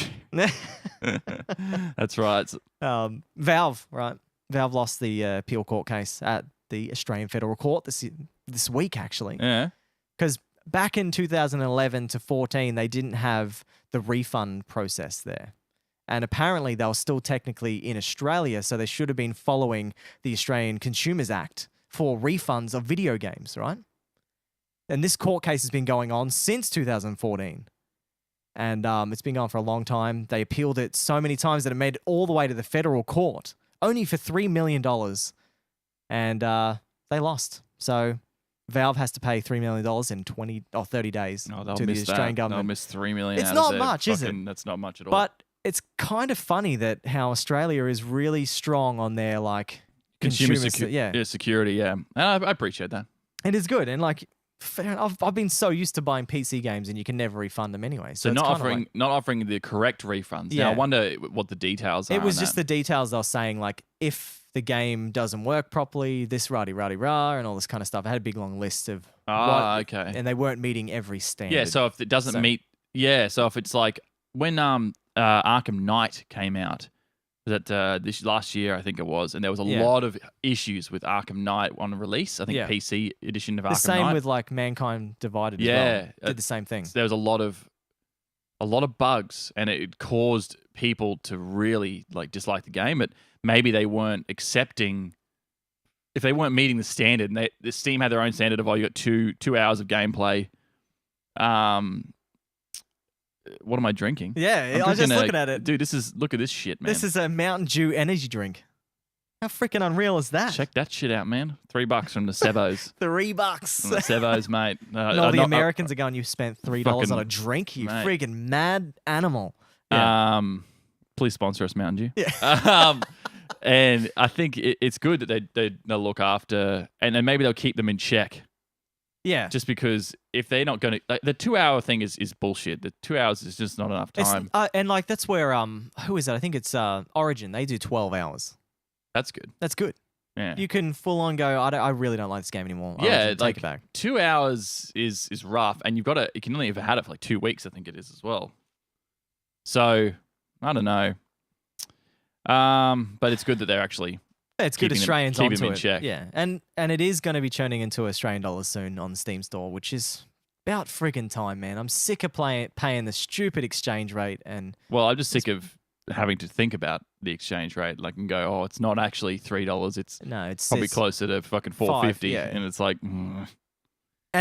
That's right. Valve, right? Valve lost the appeal court case at the Australian Federal Court this week, actually. Yeah. Because back in 2011 to 14, they didn't have the refund process there. And apparently they were still technically in Australia, so they should have been following the Australian Consumers Act for refunds of video games, right? And this court case has been going on since 2014. And it's been going for a long time. They appealed it so many times that it made it all the way to the federal court, only for $3 million. And they lost. So Valve has to pay $3 million in 20 or 30 days No, they'll to the miss Australian that. They'll government. miss $3 million. It's out not of their much, is it? fucking- That's not much at all. But it's kind of funny that how Australia is really strong on their like consumer yeah. security. Yeah, and I appreciate that. It is good. And like I've been so used to buying PC games and you can never refund them anyway. So it's not kinda offering like- not offering the correct refunds. Yeah. Now I wonder what the details are. it was on just that. the details they were saying, like if the game doesn't work properly, this rah and all this kind of stuff. I had a big long list of okay. and they weren't meeting every standard. Yeah, so if it doesn't So- meet, so if it's like when Arkham Knight came out, was that this last year I think it was, and there was a Yeah. lot of issues with Arkham Knight on release. I think Yeah. PC edition of the Arkham same Knight. with like Mankind Divided. Yeah, as well. Did the same thing. There was a lot of bugs, and it caused people to really like dislike the game. But maybe they weren't accepting. If they weren't meeting the standard, and the Steam had their own standard of you got two hours of gameplay, what am I drinking? Yeah, I'm I was just drinking looking at it. Dude, look at this shit, man. This is a Mountain Dew energy drink. How freaking unreal is that? Check that shit out, man. $3 from the Sebos. $3. From the Sebos, mate. And all the Americans are going, you spent $3 fucking- on a drink, you mate. freaking mad animal. Yeah. Please sponsor us, Mountain Dew. Yeah. And I think it's good that they'll look after, and then maybe they'll keep them in check. Yeah. Just because if they're not going to, the 2-hour thing is bullshit. The 2 hours is just not enough It's- time. and like that's where who is it? I think it's Origin. They do 12 hours. That's good. That's good. Yeah. You can full on go. I really don't like this game anymore. Yeah, Take like it back. 2 hours is rough, and you can only have had it for like 2 weeks, I think it is as well. So I don't know. But it's good that they're actually Yeah, it's good keeping them- Australians keeping onto them in it. check. Yeah, and it is going to be churning into Australian dollars soon on the Steam store, which is about friggin' time, man. I'm sick of paying the stupid exchange rate, and Well, I'm just sick of having to think about the exchange rate, like, and go, oh, it's not actually $3. It's no, it's probably closer to fucking $4.50, yeah. and it's like, and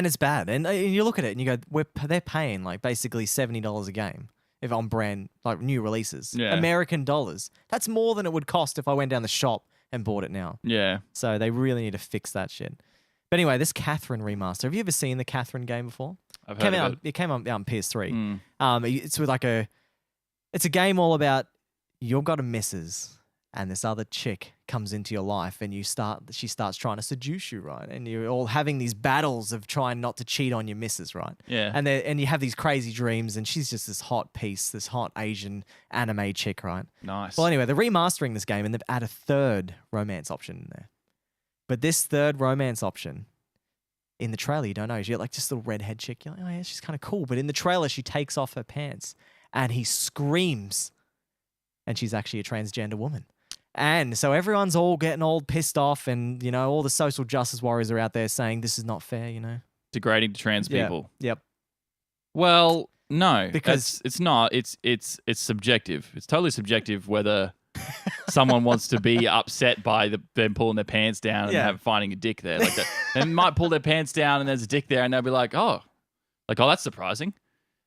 it's bad. And you look at it and you go, they're paying like basically $70 a game if on brand like new releases, Yeah. American dollars. That's more than it would cost if I went down the shop and bought it now. yeah. So they really need to fix that shit. But anyway, this Catherine remaster. Have you ever seen the Catherine game before? I've heard of it. It came out on PS3. Mm. It's with it's a game all about you've got a missus and this other chick comes into your life and she starts trying to seduce you, right? And you're all having these battles of trying not to cheat on your missus, right? Yeah. And you have these crazy dreams and she's just this hot piece, this hot Asian anime chick, right? Nice. Well, anyway, they're remastering this game and they've added a third romance option in there. But this third romance option, in the trailer, you don't know. You get like just a little redhead chick. You're like, oh yeah, she's kind of cool. But in the trailer, she takes off her pants and he screams. And she's actually a transgender woman. And so everyone's all getting all pissed off. And, you know, all the social justice warriors are out there saying this is not fair, you know? Degrading to trans Yeah. people. Yep. Well, no, Because- it's not. It's subjective. It's totally subjective whether someone wants to be upset by them pulling their pants down and Yeah. finding a dick there. Like they might pull their pants down and there's a dick there, and they'll be like, oh, that's surprising.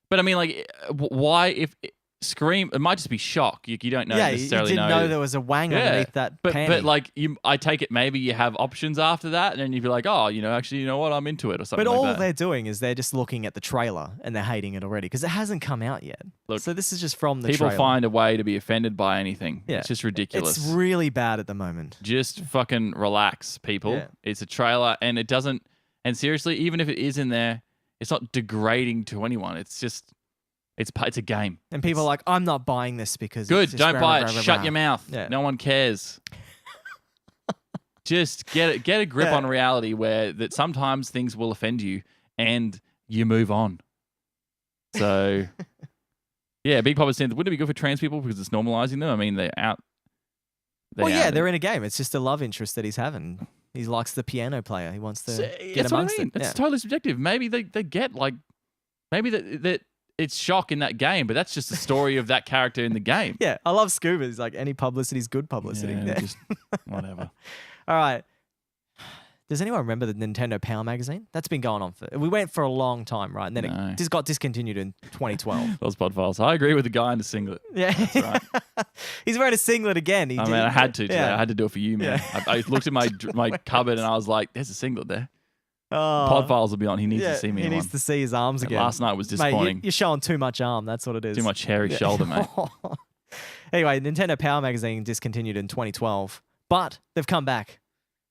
But I mean, like, why if scream? It might just be shock. You don't know yeah, you necessarily didn't know there was a wang underneath that But panty. like I take it maybe you have options after that, and then you'd be like, oh, actually, you know what, I'm into it or something. But like all that. they're doing is they're just looking at the trailer and they're hating it already because it hasn't come out yet. Look, so this is just from the People trailer. find a way to be offended by anything. Yeah. It's just ridiculous. It's really bad at the moment. Just fucking relax, people. Yeah. It's a trailer, and it doesn't. And seriously, even if it is in there, it's not degrading to anyone. It's just, it's a game. And people are like, I'm not buying this because Good. it's just Don't rah, buy rah, it. rah, Shut rah. your mouth. Yeah. No one cares. Just get a grip Yeah. on reality that sometimes things will offend you and you move on. So, yeah, Big Papa said, wouldn't it be good for trans people because it's normalizing them? I mean, they're out. They're in a game. It's just a love interest that he's having. He likes the piano player. He wants to get That's what I amongst mean. it. It's Yeah. totally subjective. Maybe they get like, maybe that it's shock in that game, but that's just the story of that character in the game. Yeah, I love Scuba. He's like, any publicity is good publicity. Yeah, Yeah. just whatever. All right. Does anyone remember the Nintendo Power magazine? That's been going on we went for a long time, right? And then No. it just got discontinued in 2012. Those pod files. I agree with the guy in the singlet. Yeah. right. He's wearing a singlet again. I mean, I had to today. Yeah. I had to do it for you, man. Yeah. I looked at my cupboard and I was like, "There's a singlet there." Oh, Pod files will be on. He needs yeah, to see me He in needs one. to see his arms And again. last night was Mate, disappointing. you're showing too much arm. That's what it is. Too much hairy Yeah. shoulder, mate. Anyway, Nintendo Power magazine discontinued in 2012, but they've come back.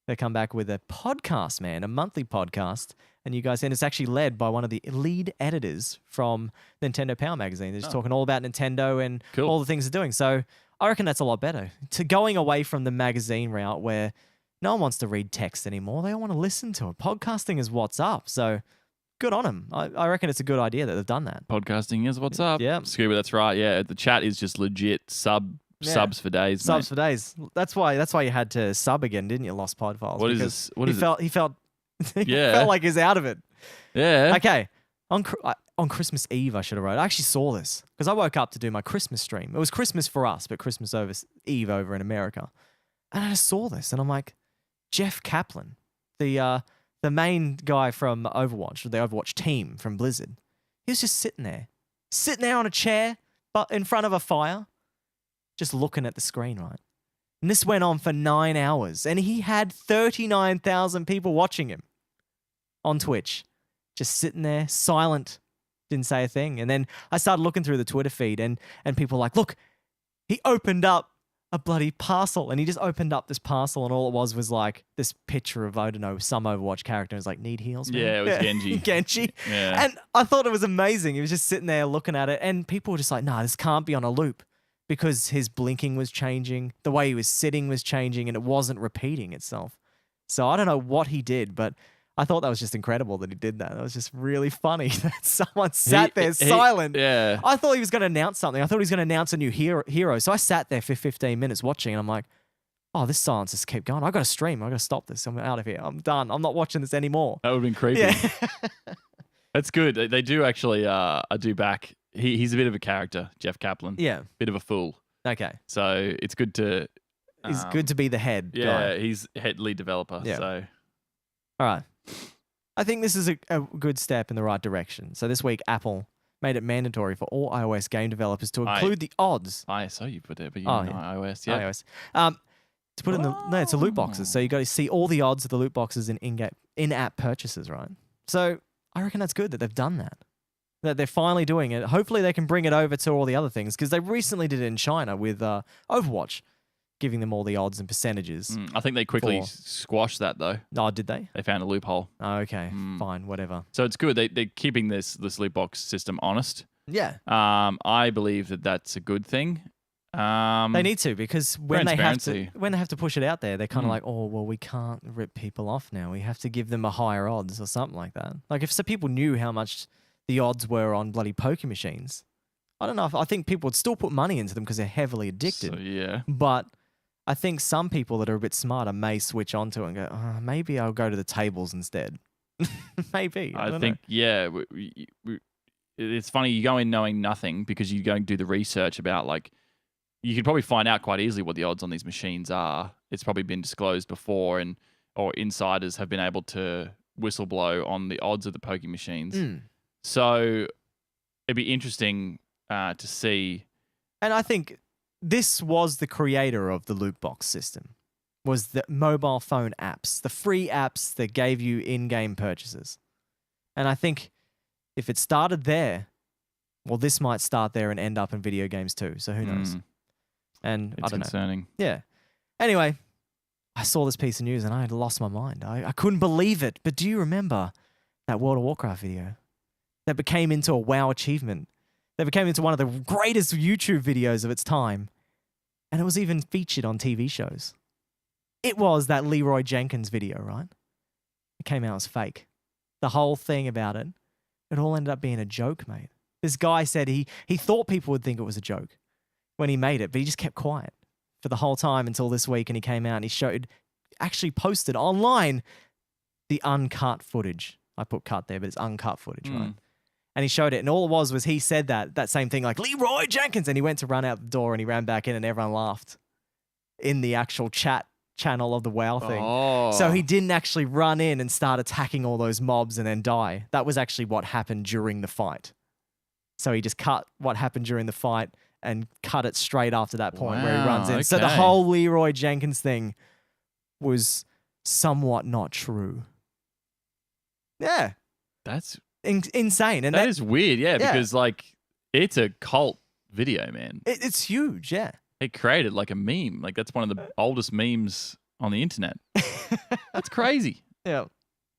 They come back with a podcast, man, a monthly podcast. And it's actually led by one of the lead editors from Nintendo Power magazine. They're just talking all about Nintendo and Cool. all the things they're doing. So I reckon that's a lot better. To going away from the magazine route where no one wants to read text anymore. They all want to listen to it. Podcasting is what's up. So good on them. I reckon it's a good idea that they've done that. Podcasting is what's up. Yeah. Scuba, that's right. Yeah, the chat is just legit Yeah. subs for days. Subs mate. for days. That's why you had to sub again, didn't you? Lost Pod Files. What is Because this? What is it? he felt Yeah. felt like he's out of it. Yeah. Okay. On Christmas Eve, I should have wrote. I actually saw this because I woke up to do my Christmas stream. It was Christmas for us, but Christmas Eve over in America. And I just saw this, and I'm like, Jeff Kaplan, the main guy from Overwatch, or the Overwatch team from Blizzard. He was just sitting there sitting there on a chair, but in front of a fire, just looking at the screen, right? And this went on for 9 hours, and he had 39,000 people watching him on Twitch, just sitting there, silent, didn't say a thing. And then I started looking through the Twitter feed, and people were like, look, he opened up a bloody parcel, and he just opened up this parcel, and all it was like this picture of, I don't know, some Overwatch character. It was like, need heals, man? Yeah, it was Genji. Genji. Yeah. And I thought it was amazing. He was just sitting there looking at it, and people were just like, nah, this can't be on a loop, because his blinking was changing, the way he was sitting was changing, and it wasn't repeating itself. So I don't know what he did, but I thought that was just incredible that he did that. That was just really funny that someone sat there silent. Yeah. I thought he was going to announce something. I thought he was going to announce a new hero. So I sat there for 15 minutes watching, and I'm like, oh, this silence just kept going. I got to stream. I got to stop this. I'm out of here. I'm done. I'm not watching this anymore. That would have been creepy. Yeah. That's good. They do actually do back. He's a bit of a character, Jeff Kaplan. Yeah. Bit of a fool. Okay. So it's good to. It's good to be the head Yeah, guy. he's head lead developer. Yeah. So All right. I think this is a good step in the right direction. So this week, Apple made it mandatory for all iOS game developers to include the odds. ISO you put there, but you Oh, know yeah. iOS. Yeah. iOS. To put in the no, it's a loot boxes. So you got to see all the odds of the loot boxes in in-app purchases, right? So I reckon that's good that they've done that. That they're finally doing it. Hopefully they can bring it over to all the other things, because they recently did it in China with Overwatch, giving them all the odds and percentages. I think they quickly For- squashed that though. Oh, did they? They found a loophole. Oh, okay, fine, whatever. So it's good. They're keeping this loot box system honest. Yeah. I believe that that's a good thing. They need to, because when they have to Transparency. push it out there, they're kind of like, oh well, we can't rip people off now. We have to give them a higher odds or something like that. Like if some people knew how much the odds were on bloody poker machines, I don't know. I think people would still put money into them because they're heavily addicted. So, yeah. But I think some people that are a bit smarter may switch onto it and go, oh, maybe I'll go to the tables instead. Maybe. I don't think, know. yeah. It's funny. You go in knowing nothing because you go and do the research about, like, you could probably find out quite easily what the odds on these machines are. It's probably been disclosed before, or insiders have been able to whistleblow on the odds of the poker machines. So it'd be interesting to see. And I think this was the creator of the loot box system, was the mobile phone apps, the free apps that gave you in-game purchases. And I think if it started there, well, this might start there and end up in video games too. So who knows? And I It's don't know. concerning. Yeah. Anyway, I saw this piece of news and I had lost my mind. I couldn't believe it. But do you remember that World of Warcraft video that became into a WoW achievement? That became into one of the greatest YouTube videos of its time. And it was even featured on TV shows. It was that Leroy Jenkins video, right? It came out as fake. The whole thing about it, it all ended up being a joke, mate. This guy said he thought people would think it was a joke when he made it, but he just kept quiet for the whole time until this week, and he came out and he actually posted online the uncut footage. I put cut there, but it's uncut footage, right? And he showed it, and all it was he said that same thing, like, Leroy Jenkins, and he went to run out the door, and he ran back in, and everyone laughed in the actual chat channel of the WoW thing. Oh. So he didn't actually run in and start attacking all those mobs and then die. That was actually what happened during the fight. So he just cut what happened during the fight and cut it straight after that point where he runs in. Wow, So the okay. whole Leroy Jenkins thing was somewhat not true. Yeah. That's Insane. And that is weird, yeah, Yeah. because like it's a cult video, man. it's huge, yeah. It created like a meme. Like that's one of the oldest memes on the internet. That's crazy. Yeah.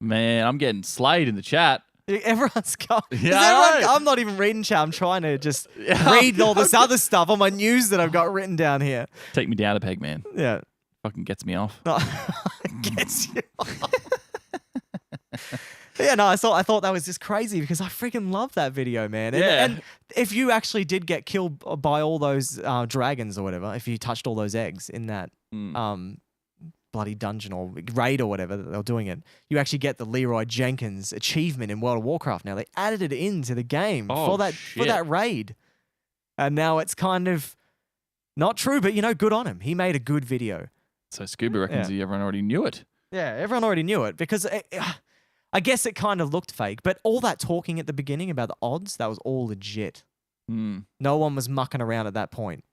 Man, I'm getting slayed in the chat. Everyone's got. Yeah, I know. I'm not even reading chat. I'm trying to just Yeah. read all this other stuff on my news that I've got written down here. Take me down a peg, man. Yeah. Fucking gets me off. No, gets you. Yeah, no, I thought that was just crazy because I freaking love that video, man. And, Yeah. and if you actually did get killed by all those dragons or whatever, if you touched all those eggs in that bloody dungeon or raid or whatever that they're doing it, you actually get the Leroy Jenkins achievement in World of Warcraft now. They added it into the game Oh, for shit. that raid. And now it's kind of not true, but good on him. He made a good video. So Scuba reckons everyone already knew it. Yeah, everyone already knew it because I guess it kind of looked fake, but all that talking at the beginning about the odds, that was all legit. Mm. No one was mucking around at that point.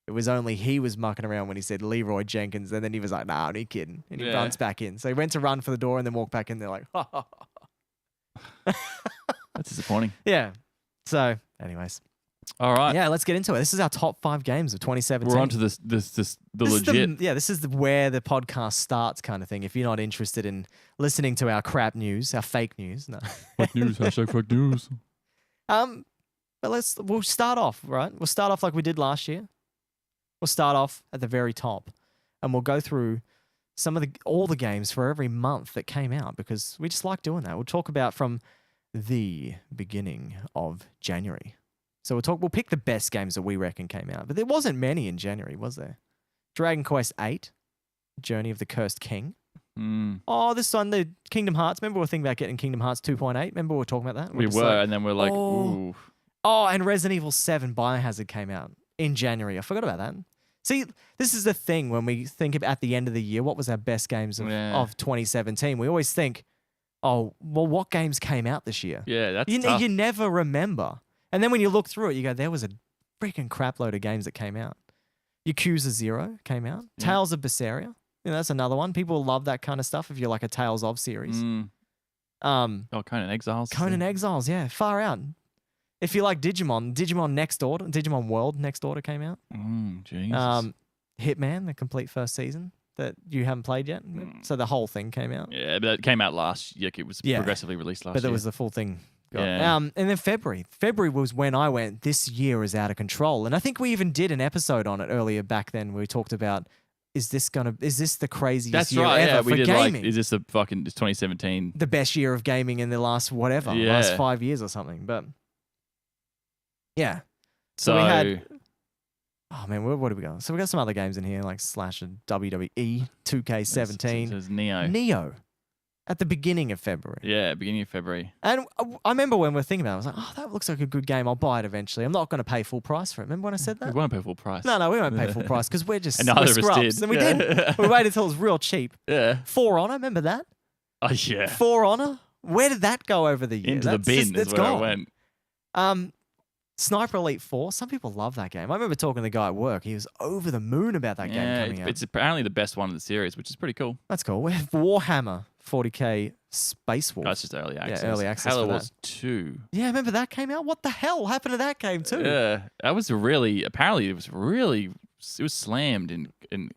It was only he was mucking around when he said Leroy Jenkins, and then he was like, "Nah, I'm kidding," and he Yeah. runs back in. So he went to run for the door and then walked back in. They're like, "Ha ha ha." That's disappointing. Yeah. So, anyways, All right. yeah, let's get into it. This is our top 5 games of 2017. We're on to the This is legit. this is where the podcast starts, kind of thing. If you're not interested in listening to our crap news, our fake news, no. Fake news. Hashtag fake news. But we'll start off, right? We'll start off like we did last year. We'll start off at the very top, and we'll go through all the games for every month that came out because we just like doing that. We'll talk about from the beginning of January. So we'll pick the best games that we reckon came out, but there wasn't many in January, was there? Dragon Quest VIII, Journey of the Cursed King. Mm. Oh, this one, the Kingdom Hearts. Remember we were thinking about getting Kingdom Hearts 2.8? Remember we were talking about that? We just were, like, and then we're like, oh. ooh. Oh, and Resident Evil 7 Biohazard came out in January. I forgot about that. See, this is the thing when we think of at the end of the year, what was our best games of 2017? We always think, oh, well, what games came out this year? Yeah, that's You tough. never remember. And then when you look through it, you go, there was a freaking crap load of games that came out. Yakuza 0 came out. Yeah. Tales of Berseria. That's another one. People love that kind of stuff if you're like a Tales of series. Mm. Um, Oh, Conan Exiles. Conan Exiles, yeah, far out. If you like Digimon Next Order, Digimon World Next Order came out. Jesus. Hitman, the complete first season that you haven't played yet. So the whole thing came out. Yeah, but it came out last year. It was Yeah. progressively released last But there year. was the full thing. Yeah. And then February. February was when I went, this year is out of control. And I think we even did an episode on it earlier back then where we talked about, is this the craziest That's year right. ever Yeah, for we did gaming? like, is this the fucking, it's 2017? The best year of gaming in the last last Yeah. 5 years or something. But yeah. So, we had, oh man, what have we got? So we got some other games in here like Slash and WWE, 2K17, There's Neo. Neo at the beginning of February. Yeah, beginning of February. And I remember when we were thinking about it, I was like, oh, that looks like a good game. I'll buy it eventually. I'm not going to pay full price for it. Remember when I said We that? won't pay full price. No, we won't pay full price because we're just And neither we're of us scrubs. did. And we Yeah. didn't. We waited until it was real cheap. Yeah. For Honor, remember that? Oh, yeah. For Honor? Where did that go over the years? Into the bin That's is where gone. it went. Sniper Elite 4. Some people love that game. I remember talking to the guy at work. He was over the moon about that game Yeah, coming out. it's apparently the best one of the series, which is pretty cool. That's cool. We have Warhammer 40k Space Wolf. That's just early access. early access Halo for that. Wars 2. Yeah, remember that came out? What the hell happened to that game too? Yeah, that was apparently it was slammed and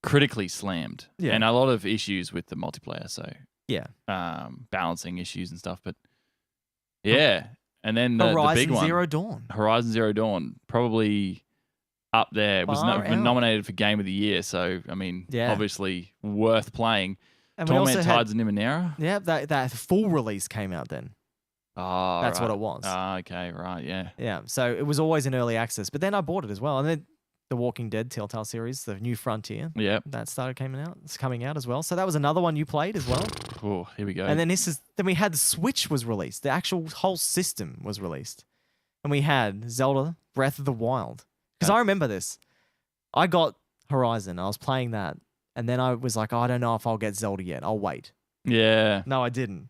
critically slammed. Yeah. And a lot of issues with the multiplayer. So Yeah. balancing issues and stuff. But yeah, and then the Horizon big one, Zero Dawn. Horizon Zero Dawn, probably up there. It was Far been out. nominated for Game of the Year. So I mean, Yeah. obviously worth playing. And we also Torment had, Tides of Numenera. yeah, that full release came out then. Oh, That's what right. it was. Okay, right, yeah. Yeah, so it was always in early access, but then I bought it as well. And then the Walking Dead Telltale series, the New Frontier, Yep. that started coming out. It's coming out as well. So that was another one you played as well. Oh, here we go. And then then we had the Switch was released. The actual whole system was released. And we had Zelda Breath of the Wild. Because I remember this. I got Horizon. I was playing that. And then I was like, oh, I don't know if I'll get Zelda yet. I'll wait. yeah. No, I didn't.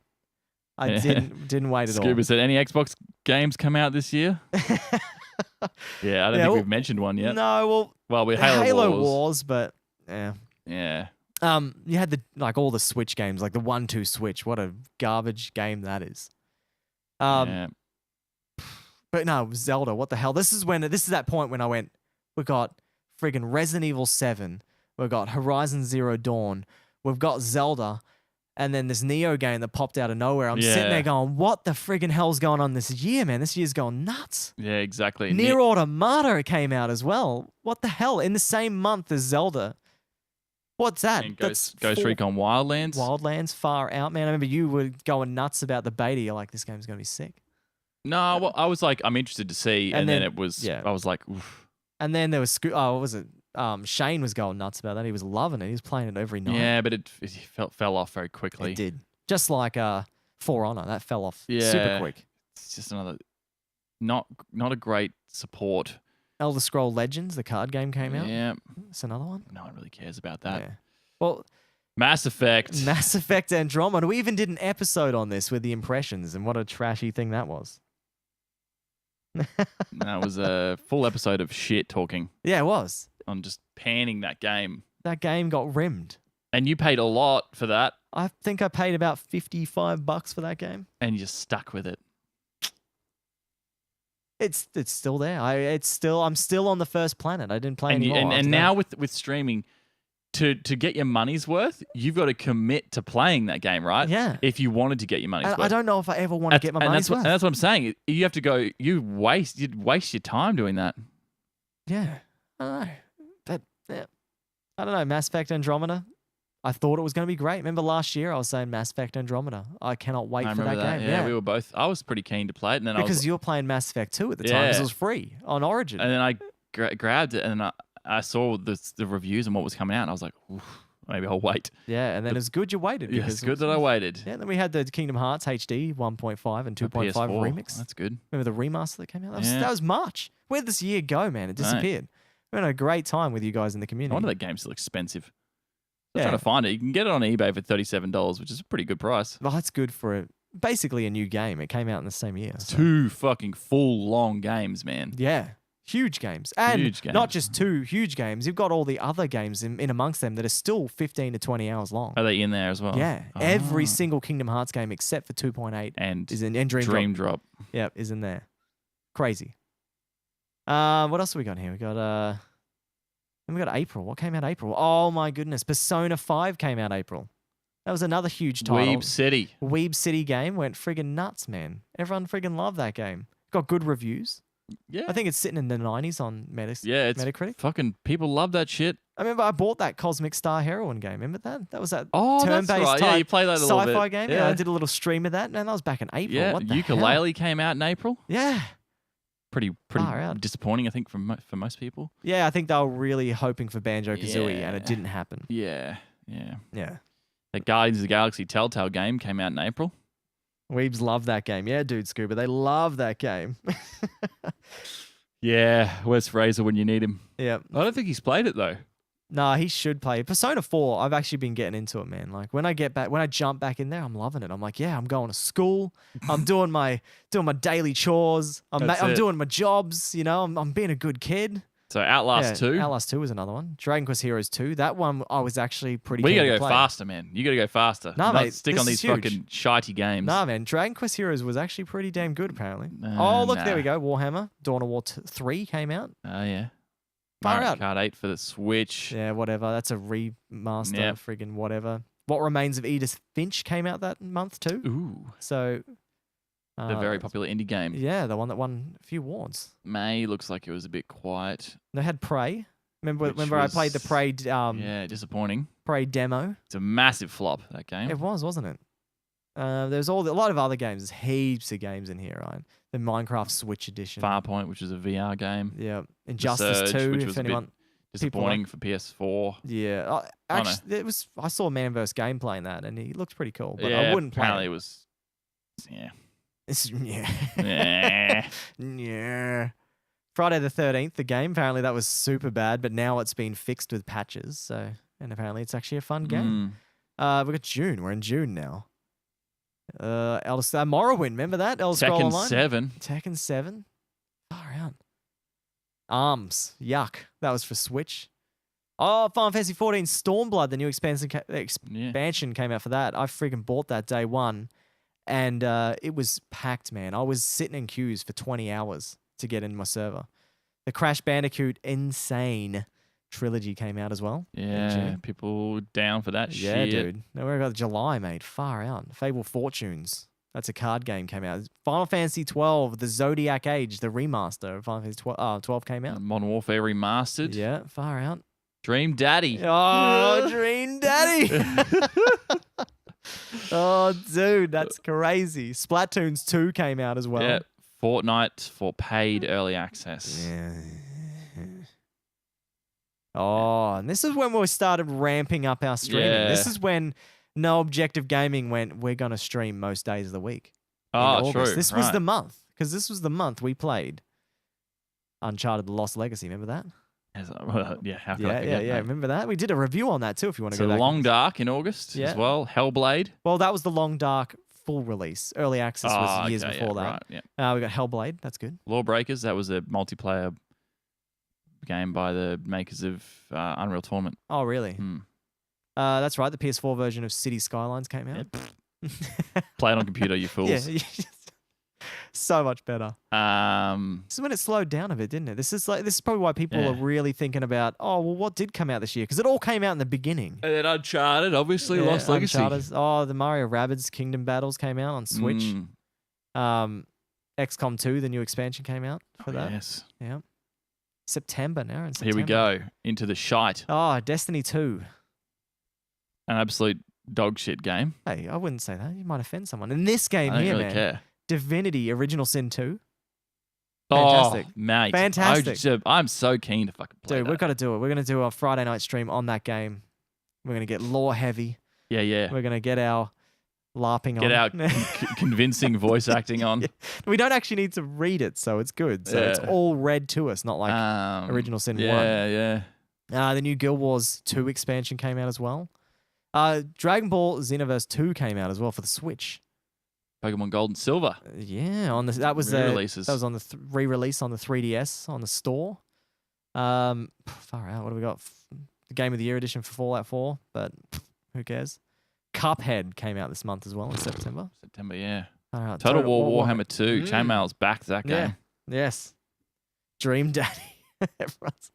I Yeah. didn't wait at Scuba said, any Xbox games come out this year? all. Yeah, I don't Yeah, think well, we've mentioned one yet. No, well, Well, we Halo Wars. Wars, but yeah. Yeah. You had all the Switch games, like the 1-2 Switch. What a garbage game that is. Yeah. But no, Zelda, what the hell? This is that point when I went, we got friggin' Resident Evil 7, we've got Horizon Zero Dawn, we've got Zelda, and then this Neo game that popped out of nowhere. I'm sitting Yeah. there going, what the friggin' hell's going on this year, man? This year's going nuts. Yeah, exactly. Nier Automata came out as well. What the hell? In the same month as Zelda. What's that? And That's Ghost Recon Wildlands. Wildlands, far out, man. I remember you were going nuts about the beta. You're like, this game's going to be sick. No, well, I was like, I'm interested to see. And And, then then- it was, yeah. I was like, oof. And then there was, what was it? Shane was going nuts about that. He was loving it. He was playing it every night. Yeah, but it fell off very quickly. It did. Just like For Honor. That fell off super Yeah. quick. It's just another, not a great support. Elder Scroll Legends, the card game came out. Yeah. It's another one. No one really cares about that. Yeah. Well, Mass Effect. Mass Effect Andromeda. We even did an episode on this with the impressions and what a trashy thing that was. That was a full episode of shit talking Yeah, it was. on just panning that game. That game got rimmed. And you paid a lot for that, I think I paid about $55 for that game. and you just stuck with it. It's still there. I'm still on the first planet. I didn't play And, anymore. after and that. now with streaming, to get your money's worth, you've got to commit to playing that game, right? Yeah. If you wanted to get your money's And worth. I don't know if I ever want to get my money's worth. And that's what I'm saying. You have to go. You'd waste your time doing that. Yeah, I don't know. But yeah, I don't know. Mass Effect Andromeda. I thought it was going to be great. Remember last year I was saying Mass Effect Andromeda. I cannot wait I for that remember game. Yeah, we were both. I was pretty keen to play it, and then Because you were playing Mass Effect 2 at the time because Yeah. it was free on Origin. and then I grabbed it, and I saw the reviews and what was coming out, and I was like, oof, maybe I'll wait. yeah, and then it's good you waited. Yeah, because it's good that I waited. Yeah, then we had the Kingdom Hearts HD 1.5 and For 2.5 PS4. remix. That's good. Remember the remaster that came out? Yeah. That was March. Where'd this year go, man? It disappeared. We had a great time with you guys in the I community. wonder that game's still expensive. I'm Yeah. trying to find it. You can get it on eBay for $37, which is a pretty good price. Well, that's good for basically a new game. It came out in the same year. so- Two fucking full long games, man. Yeah. Huge games. And Huge not games. just two huge games. You've got all the other games in amongst them that are still 15 to 20 hours long. Are they in there as well? Yeah. Every Ah. single Kingdom Hearts game except for 2.8 and is in and Dream, Dream Drop. Drop. Yep, is in there. Crazy. What else have we got here? We got April. What came out April? Oh my goodness. Persona 5 came out April. That was another huge title. Weeb City. Weeb City game went friggin' nuts, man. Everyone friggin' loved that game. Got good reviews. Yeah. I think it's sitting in the 90s on Yeah, it's Metacritic. fucking people love that shit. I remember I bought that Cosmic Star Heroine game. Remember that? That was that Oh, that's turn-based right. Yeah, type you play that a little bit. sci-fi game. Yeah. I did a little stream of that, and that was back in April. Yeah, What the hell? Ukulele came out in April. Yeah. Pretty Far out. disappointing, I think, for most people. Yeah, I think they were really hoping for Banjo-Kazooie, and it Yeah. didn't happen. Yeah. Yeah. The Guardians of the Galaxy Telltale game came out in April. Weebs love that game. Yeah, dude, Scuba. They love that game. Yeah, where's Fraser when you need him? Yeah. I don't think he's played it though. No, he should play. Persona 4, I've actually been getting into it, man. Like when I jump back in there, I'm loving it. I'm like, yeah, I'm going to school. I'm doing my daily chores. I'm That's it. doing my jobs, I'm being a good kid. So Outlast 2. Outlast 2 was another one. Dragon Quest Heroes 2. That one I was actually pretty We keen gotta to go play. faster, man. You gotta go faster. Nah, Not mate, stick this on is these huge. fucking shitey games. Nah, man. Dragon Quest Heroes was actually pretty damn good, apparently. Nah, Oh, look, there nah. we go. Warhammer. Dawn of War 3 came out. Oh yeah. Far Mario out. Kart 8 for the Switch. Yeah, whatever. That's a remaster, Yep. friggin' whatever. What Remains of Edith Finch came out that month too. Ooh, So, the very popular indie game. Yeah, the one that won a few awards. May looks like it was a bit quiet. They had Prey. Remember, Which I played the was- Prey, Yeah, disappointing. Prey demo. It's a massive flop, that game. It was, wasn't it? There's a lot of other games. There's heaps of games in here, right? The Minecraft Switch edition. Farpoint, which is a VR game. Yeah, Injustice Surge, 2. which If was a bit anyone, Disappointing for PS4. yeah, no. actually, it was. I saw Man vs Game playing that, and he looked pretty cool. But yeah, I wouldn't play. apparently It. it was. Yeah. It's, yeah. Yeah. Yeah. Friday the 13th, the game. Apparently that was super bad, but now it's been fixed with patches. So, and apparently it's actually a fun game. Mm. We got June. We're in June now. Elder Morrowind. Remember that? Elder Scroll Tekken Online. 7. Tekken 7. Far out. Arms. Yuck. That was for Switch. Oh, Final Fantasy 14 Stormblood, the new expansion came out for that. I freaking bought that day one, and it was packed, man. I was sitting in queues for 20 hours to get in my server. The Crash Bandicoot Insane trilogy came out as well. in Yeah, June. people down for that Yeah, shit. dude. No, we got July, mate. Far out. Fable Fortunes. That's a card game came out. Final Fantasy 12, the Zodiac Age, the remaster of Final Fantasy 12 came out. Modern Warfare Remastered. Yeah, far out. Dream Daddy. Oh, Dream Daddy. Oh, dude, that's crazy. Splatoons 2 came out as well. Yeah, Fortnite for paid early access. Yeah. Oh, and this is when we started ramping up our streaming. This Yeah. is when No Objective Gaming went, we're going to stream most days of the week. in Oh, August. true. This was right. the month, because this was the month we played Uncharted: The Lost Legacy. Remember that? Yeah, how could I forget, mate? Remember that? We did a review on that too. If you want to So go back. Long Dark in August Yeah. as well. Hellblade. Well, that was the Long Dark full release. Early access was years before that. Right, yeah. We got Hellblade. That's good. Lawbreakers, that was a multiplayer game by the makers of Unreal Tournament. Oh, really? Hmm. That's right. The PS4 version of City Skylines came out. Play it on computer, you fools. Yeah, so much better. Um, This is when it slowed down a bit, didn't it? This is probably why people Yeah. are really thinking about, oh, well, what did come out this year? Because it all came out in the beginning. and then Uncharted, obviously, Yeah, Lost Legacy. Uncharted. Oh, the Mario Rabbids Kingdom Battles came out on Switch. XCOM 2, the new expansion came out for that. Yes. Yeah. September now. In Here September. we go. Into the shite. Oh, Destiny 2. An absolute dog shit game. Hey, I wouldn't say that. You might offend someone. In this game I don't here, really man, care. Divinity Original Sin 2. Fantastic. Oh, mate. Fantastic. I'm so keen to fucking play Dude, that. we've got to do it. We're going to do a Friday night stream on that game. We're going to get lore heavy. Yeah, yeah. We're going to get our LARPing Get on. our convincing voice acting on. Yeah. We don't actually need to read it, so it's good. So it's Yeah. all read to us, not like Original Sin 1. Yeah, yeah. The new Guild Wars 2 expansion came out as well. Dragon Ball Xenoverse 2 came out as well for the Switch. Pokemon Gold and Silver. Yeah, that was Re-releases. that was on the re-release on the 3DS on the store. Far out. What do we got? The Game of the Year edition for Fallout 4, but who cares? Cuphead came out this month as well in September. September, yeah. Far out. Total War Warhammer 2. Mm. Chainmail's back to that Yeah. game. Yes. Dream Daddy. Everyone's.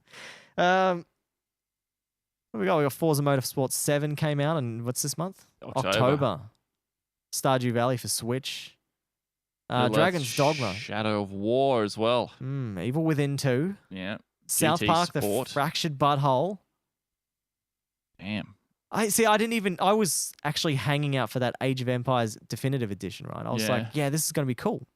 What do we got? We got Forza Motorsport 7 came out, and what's this month? October. Stardew Valley for Switch. Well, that's Dragon's Dogma. Shadow of War as well. Evil Within 2. Yeah. South GT Park, Sport. The Fractured Butthole. Damn. I was actually hanging out for that Age of Empires Definitive Edition, right? I was Yeah. like, yeah, this is going to be cool.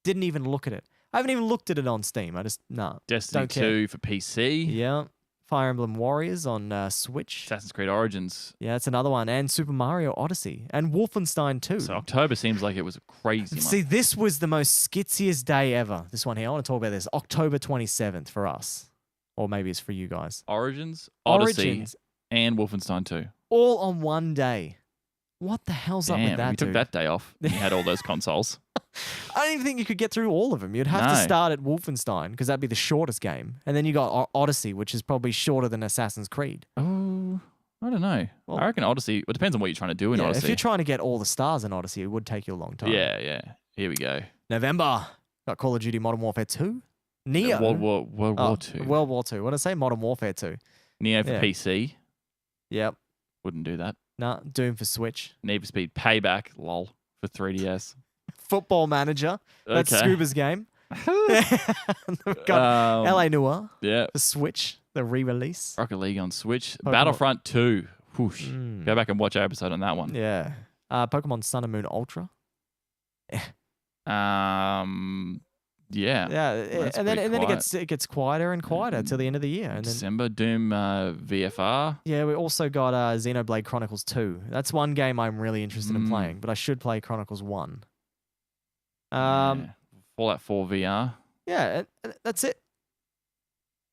Didn't even look at it. I haven't even looked at it on Steam. I just, Destiny don't care. 2 for PC. Yeah. Fire Emblem Warriors on Switch. Assassin's Creed Origins. Yeah, that's another one. And Super Mario Odyssey. And Wolfenstein 2. So October seems like it was a crazy month. See, this was the most skitziest day ever. This one here. I want to talk about this. October 27th for us. Or maybe it's for you guys. Origins, Odyssey, Origins, and Wolfenstein 2. all on one day. What the hell's up with Damn, that, you took dude? that day off. You had all those consoles. I don't even think you could get through all of them. You'd have to No. start at Wolfenstein because that'd be the shortest game. And then you got Odyssey, which is probably shorter than Assassin's Creed. Oh, I don't know. Well- I reckon Odyssey. Well, it depends on what you're trying to do in Yeah, Odyssey. if you're trying to get all the stars in Odyssey, it would take you a long time. yeah, yeah. Here we go. November. Got Call of Duty Modern Warfare 2. Neo. World War II. World War 2. What did I say? Modern Warfare 2. Neo for yeah. PC. Yep. Wouldn't do that. Nah, Doom for Switch. Need for Speed Payback. Lol. For 3DS. Football Manager. That's Okay. Scuba's game. We've got LA Noire Yeah. for Switch, the re-release. Rocket League on Switch. Pokemon- Battlefront 2. Whoosh. Mm. Go back and watch our episode on that one. Yeah. Pokemon Sun and Moon Ultra. Yeah. Yeah, That's and then pretty it gets quieter and quieter till the end of the year. And then December Doom VFR. yeah, we also got Xenoblade Chronicles 2. That's one game I'm really interested in Mm. playing, but I should play Chronicles 1. Yeah. Fallout 4 VR. Yeah, and that's it.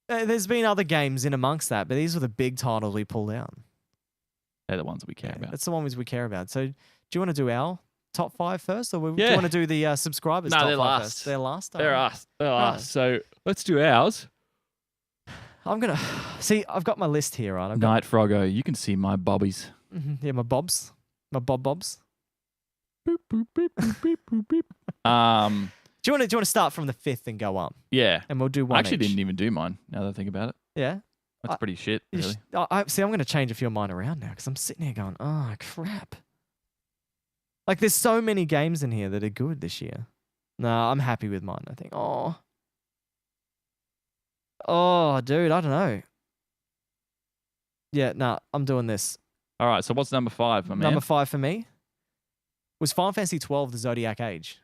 There's been other games in amongst that, but these were the big titles we pulled out. They're the ones we care Yeah, about. that's the ones we care about. So, do you want to do our top 5 first, or do Yeah. you want to do the subscribers? No, top they're 5 last. First? They're last. They're Alright. us. They're Right. us. So let's do ours. I'm gonna see. I've got my list here, right? I've got Night Froggo, you can see my bobbies. yeah, my bobs, my bobs. Boop, boop, beep, boop, beep, boop, beep. Do you want to start from the 5th and go up, Yeah. and we'll do I one. actually each. didn't even do mine. Now that I think about it, Yeah. that's I- pretty shit. You Really. see, I'm going to change a few of mine around now because I'm sitting here going, oh, crap. Like, there's so many games in here that are good this year. No, I'm happy with mine, I think. Oh, dude, I don't know. Yeah, no, I'm doing this. All right. So what's number 5, my man? Number 5 for me was Final Fantasy 12, The Zodiac Age.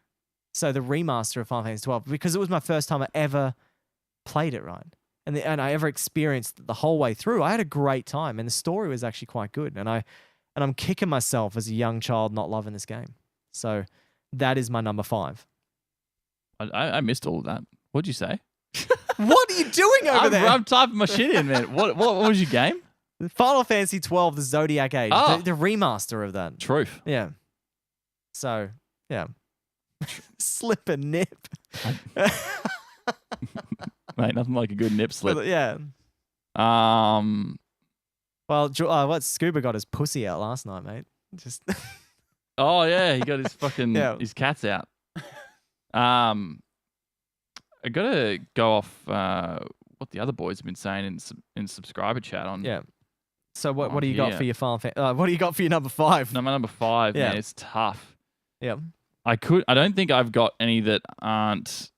So the remaster of Final Fantasy 12, because it was my first time I ever played it, right? And I ever experienced it the whole way through. I had a great time, and the story was actually quite good. And I'm kicking myself as a young child not loving this game. So that is my number 5. I missed all of that. What'd you say? What are you doing over there? I'm typing my shit in, man. What was your game? Final Fantasy 12, The Zodiac Age, Oh. the remaster of that. Truth. Yeah. So yeah, slip and nip. Mate, nothing like a good nip slip. Yeah. Um. Well, what Scuba got his pussy out last night, mate. Just Oh yeah, he got his fucking Yeah. his cats out. I gotta go off what the other boys have been saying in subscriber chat on. yeah. So what Oh, do you got yeah. for your Final what do you got for your number 5? No, my number 5. Yeah. Man, it's tough. Yeah. I don't think I've got any that aren't.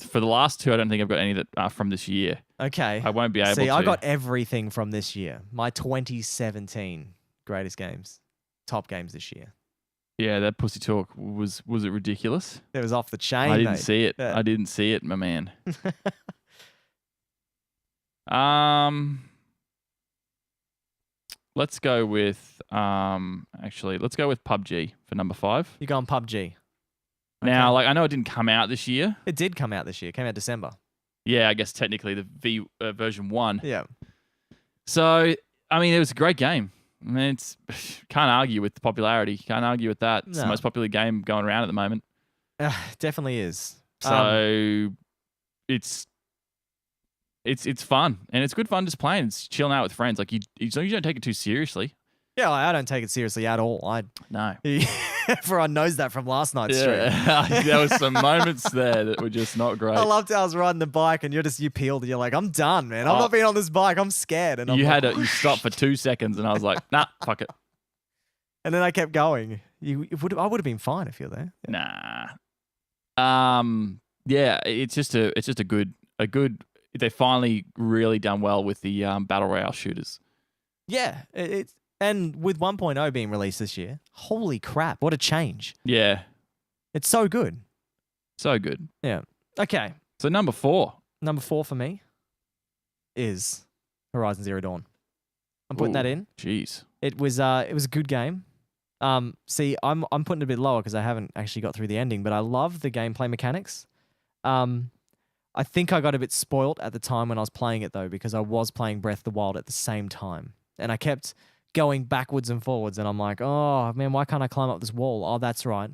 For the last 2, I don't think I've got any that are from this year. Okay. I won't be able See, to. I got everything from this year. My 2017 greatest games, top games this year. Yeah, that pussy talk was it ridiculous? It was off the chain. I didn't mate. see it. Yeah. I didn't see it, my man. Let's go with let's go with PUBG for number 5. You go on PUBG. Now, Okay. like I know it didn't come out this year. It did come out this year. It came out December. Yeah, I guess technically the version 1. Yeah. So, I mean, it was a great game. I mean, it's can't argue with the popularity. Can't argue with that. It's the No. most popular game going around at the moment. Definitely is. So it's fun and it's good fun just playing. It's chilling out with friends. Like you don't take it too seriously. Yeah, I don't take it seriously at all. No. Everyone knows that from last night's stream. Yeah, there was some moments there that were just not great. I loved how I was riding the bike and you peeled and you're like, I'm done, man. I'm not being on this bike. I'm scared. And You stopped for 2 seconds and I was like, nah, fuck it. And then I kept going. I would have been fine if you're there. Nah. Yeah, it's just a good. They finally really done well with the battle royale shooters. Yeah, and with 1.0 being released this year, holy crap, what a change. Yeah, It's so good. so good. Yeah. Okay. So number 4. Number 4 for me is Horizon Zero Dawn. I'm putting that Ooh, in. Jeez. It was a good game. See, I'm putting it a bit lower because I haven't actually got through the ending, but I love the gameplay mechanics. I think I got a bit spoilt at the time when I was playing it though, because I was playing Breath of the Wild at the same time, and I kept going backwards and forwards, and I'm like, oh man, why can't I climb up this wall? Oh, that's right,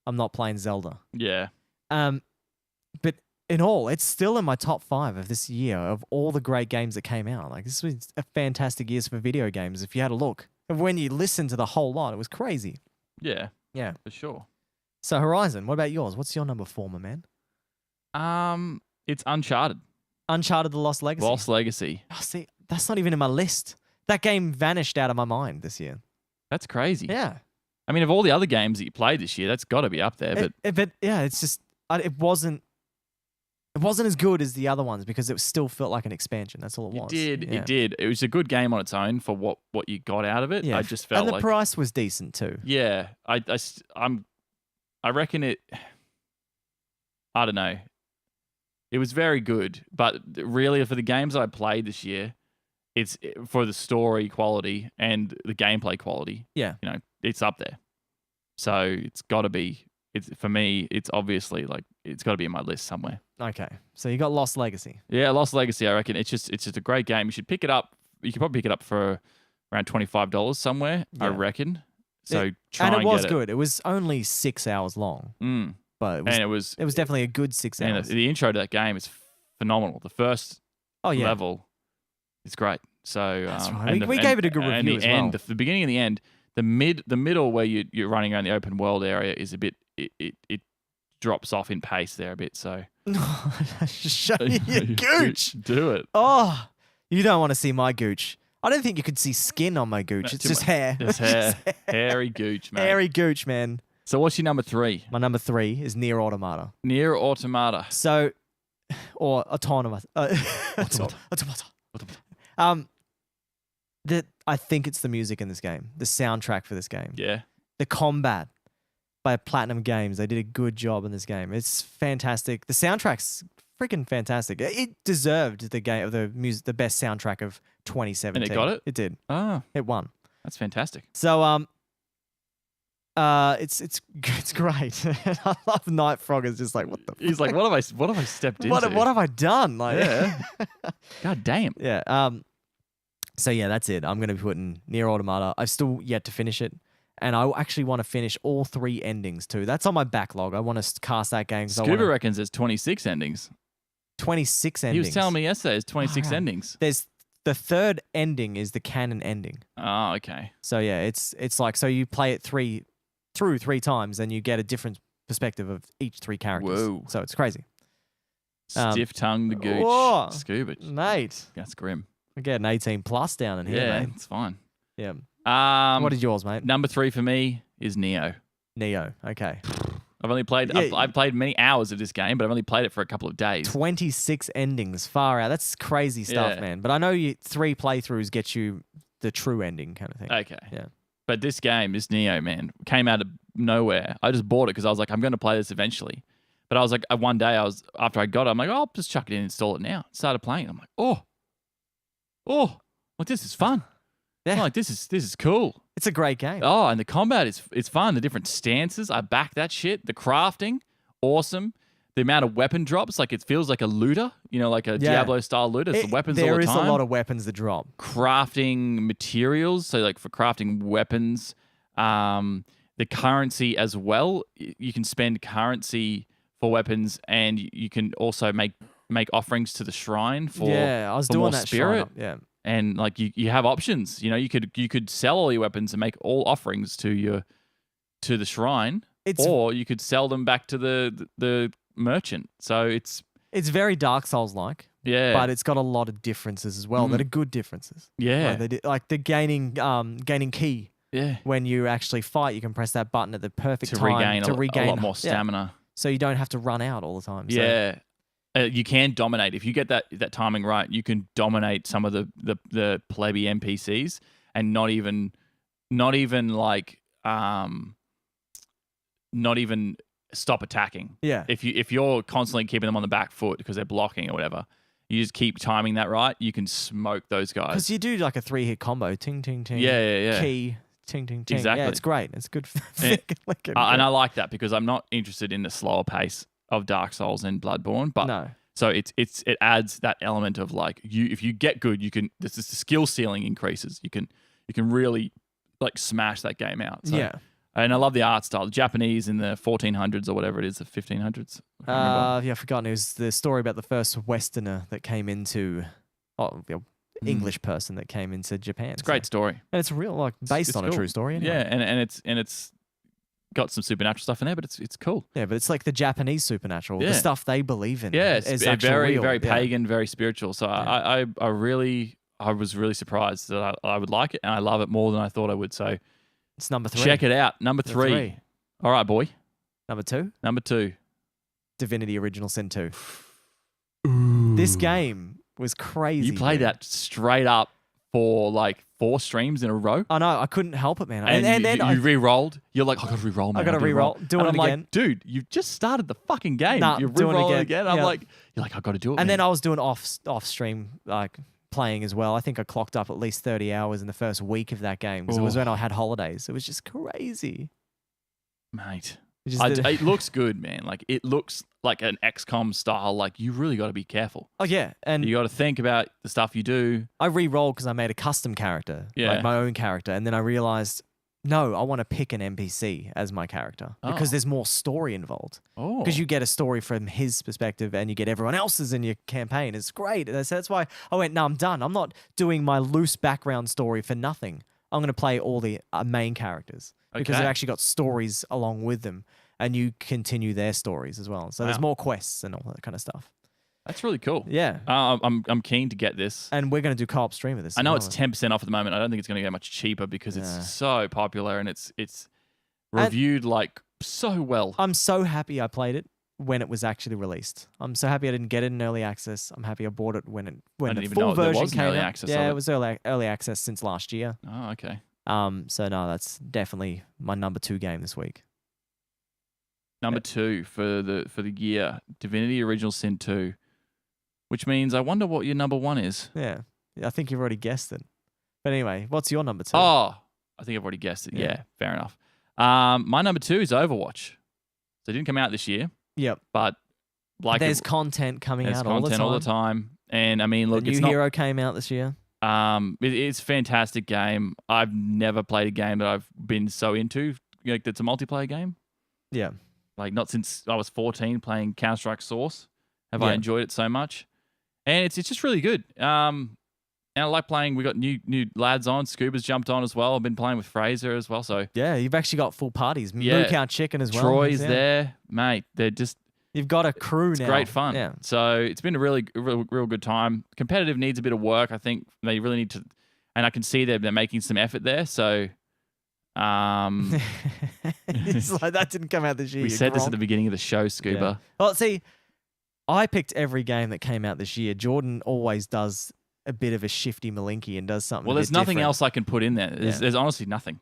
I'm not playing Zelda. Yeah. But in all, it's still in my top 5 of this year of all the great games that came out. Like this was a fantastic year for video games. If you had a look, and when you listen to the whole lot, it was crazy. Yeah. Yeah. For sure. So Horizon, what about yours? What's your number 4, my man? It's Uncharted. Uncharted: The Lost Legacy. Lost Legacy. Oh, see, that's not even in my list. That game vanished out of my mind this year. That's crazy. Yeah. I mean, of all the other games that you played this year, that's got to be up there. But yeah, it's just it wasn't as good as the other ones because it still felt like an expansion. That's all it was. Yeah. It did. It was a good game on its own for what you got out of it. Yeah. I just felt and the like price was decent too. yeah. I reckon it. I don't know. It was very good, but really for the games that I played this year, it's for the story quality and the gameplay quality. Yeah. It's up there. So it's got to be. It's for me. It's obviously like it's got to be in my list somewhere. Okay. So you got Lost Legacy. Yeah, Lost Legacy. I reckon it's just a great game. You should pick it up. You could probably pick it up for around $25 somewhere. I Yeah. reckon. So try And and it was get good. It was only 6 hours long, but And it was definitely a good 6 and hours. the intro to that game is phenomenal. The first Oh yeah. level is great. So That's right. and We gave it a good and review the as well. end, the beginning and the end, the middle where you're running around the open world area is a bit it drops off in pace there a bit. So Show me your gooch. Do it. Oh, you don't want to see my gooch. I don't think you could see skin on my gooch. No, It's too just much. hair. There's hair, hairy gooch, man. Hairy gooch, man. So what's your number 3? My number 3 is Nier Automata. Nier Automata. So, or Autonomous. Automata. Automata. I think it's the music in this game, the soundtrack for this game, Yeah. the combat by Platinum Games. They did a good job in this game. It's fantastic. The soundtrack's freaking fantastic. It deserved the best soundtrack of 2017. And it got it? It did. Oh, It won. that's fantastic. So it's great. I love Night Frog. Is just like what the. He's like, what have I stepped into? What have I done? Like, Yeah. God damn. yeah. So yeah, that's it. I'm gonna be putting Nier Automata. I've still yet to finish it. And I actually want to finish all 3 endings too. That's on my backlog. I want to cast that game. 'Cause I Scuba wanna- reckons there's 26 endings. 26 He endings. was telling me yesterday there's 26 right. endings. There's the 3rd ending is the canon ending. Oh, okay. So yeah, it's like, so you play it through 3 times and you get a different perspective of each 3 characters. Whoa. So it's crazy. Stiff tongue the gooch. whoa. Scuba. Mate, That's grim. we're getting 18 plus down in here, Yeah, mate. it's fine. Yeah. What What is yours, mate? number 3 for me is Neo. Neo. Okay. I've only played. Yeah. I've played many hours of this game, but I've only played it for a couple of days. 26 endings. Far out. That's crazy stuff, Yeah. man. But I know 3 playthroughs get you the true ending kind of thing. Okay. Yeah. But this game, this Neo, man, came out of nowhere. I just bought it because I was like, I'm going to play this eventually. But I was like, one day after I got it, I'm like, oh, I'll just chuck it in and install it now. Started playing. I'm like, like this is fun. Yeah. I'm like this is cool. It's a great game. Oh, and the combat is fun. The different stances, I back that shit. The crafting, awesome. The amount of weapon drops, like it feels like a looter, like a Yeah. Diablo style looter. It's the weapons all There the is time. a lot of weapons that drop. Crafting materials, so like for crafting weapons, the currency as well. You can spend currency for weapons, and you can also make offerings to the shrine for Yeah, I was for doing more that spirit. shrine up. Yeah. And like you have options. You could sell all your weapons and make all offerings to the shrine, It's or you could sell them back to the merchant. So it's very Dark Souls like, yeah, but it's got a lot of differences as well that are good differences. yeah, Like the gaining key. yeah. When you actually fight, you can press that button at the perfect To time regain to regain a lot more yeah. stamina. So you don't have to run out all the time. So Yeah. You can dominate if you get that timing right. You can dominate some of the plebby NPCs and not even stop attacking. Yeah. If you're constantly keeping them on the back foot because they're blocking or whatever, you just keep timing that right. You can smoke those Because guys. you do like a 3-hit combo. Ting, ting, ting. Yeah. Key. Ting, ting, ting. Exactly. Yeah, it's great. It's good. And- Like And I like that because I'm not interested in the slower pace of Dark Souls and Bloodborne, but no. so it adds that element of like if you get good, you can the skill ceiling increases. You can really like smash that game out. So, Yeah. and I love the art style, the Japanese in the 1400s or whatever it is, the 1500s. I can't remember. Yeah, I've forgotten. It was the story about the first Westerner that came into, English person that came into Japan. It's a great story. And it's real, like based it's on a cool. true story. Anyway. Yeah, and it's got some supernatural stuff in there, but it's cool. Yeah, but it's like the Japanese supernatural, the Yeah. stuff they believe in. Yeah, is it's actually very real. very Yeah. pagan, very spiritual. So I was really surprised that I would like it, and I love it more than I thought I would. So It's number 3. check it out. Number 3. All right, boy. Number 2, Number 2. Divinity Original Sin 2. This game was crazy. You played dude. that straight up for like 4 streams in a row. I know. I couldn't help it, man. And then you re-rolled. You're like, I gotta re-roll, man. I gotta re-roll. Do and it I'm again. like, dude, you've just started the fucking game. Nah, You're doing it re-rolling again. again. I'm Yeah. like, you're like, I gotta do it. And man. then I was doing off stream, like playing as well. I think I clocked up at least 30 hours in the first week of that game because it was Oh. when I had holidays. It was just crazy. mate. It just It looks good, man. Like it looks like an XCOM style. Like you really got to be careful. oh yeah, and You got to think about the stuff you do. I re-rolled because I made a custom character, Yeah. like my own character, and then I realized, no, I want to pick an NPC as my character because Oh. there's more story involved. Oh, Because you get a story from his perspective and you get everyone else's in your campaign. It's great. That's why I went, no, I'm done. I'm not doing my loose background story for nothing. I'm going to play all the main characters because Okay. they've actually got stories along with them and you continue their stories as well. So there's Wow. more quests and all that kind of stuff. that's really cool. Yeah. I'm keen to get this. And we're going to do co-op stream of this. I as know well. it's 10% off at the moment. I don't think it's going to get much cheaper because Yeah. it's so popular and it's reviewed like so well. I'm so happy I played it when it was actually released. I'm so happy I didn't get it in early access. I'm happy I bought it when didn't the even full know there version was an came early out. access Yeah, of it it. was early access since last year. Oh, okay. So no, that's definitely my number 2 game this week. Number 2 for the year, Divinity Original Sin 2, which means I wonder what your number 1 is. Yeah, I think you've already guessed it. But anyway, what's your number 2? Oh, I think I've already guessed it. Yeah. Yeah, fair enough. My number 2 is Overwatch. So it didn't come out this year, Yep. but like There's content coming there's out content all the time. And I mean, look, the it's new not hero came out this year. It's a fantastic game. I've never played a game that I've been so into. Like that's a multiplayer game. Yeah. Like not since I was 14 playing Counter-Strike Source have I Yeah. enjoyed it so much. And it's just really good. And I like playing. We got new lads on. Scuba's jumped on as well. I've been playing with Fraser as well. So Yeah, you've actually got full parties. Yeah. Moo Cow Chicken as well. Troy's Yeah. there, mate. They're just You've got a crew now. great fun. Yeah. So it's been a real good time. Competitive needs a bit of work. I think they really need to, and I can see they're making some effort there. So, It's like that didn't come out this year. we you said this at gronk. the beginning of the show, Scuba. Well, see, I picked every game that came out this year. Jordan always does a bit of a shifty malinky and does something. Well, a there's bit nothing different. else I can put in there. Yeah. There's honestly nothing.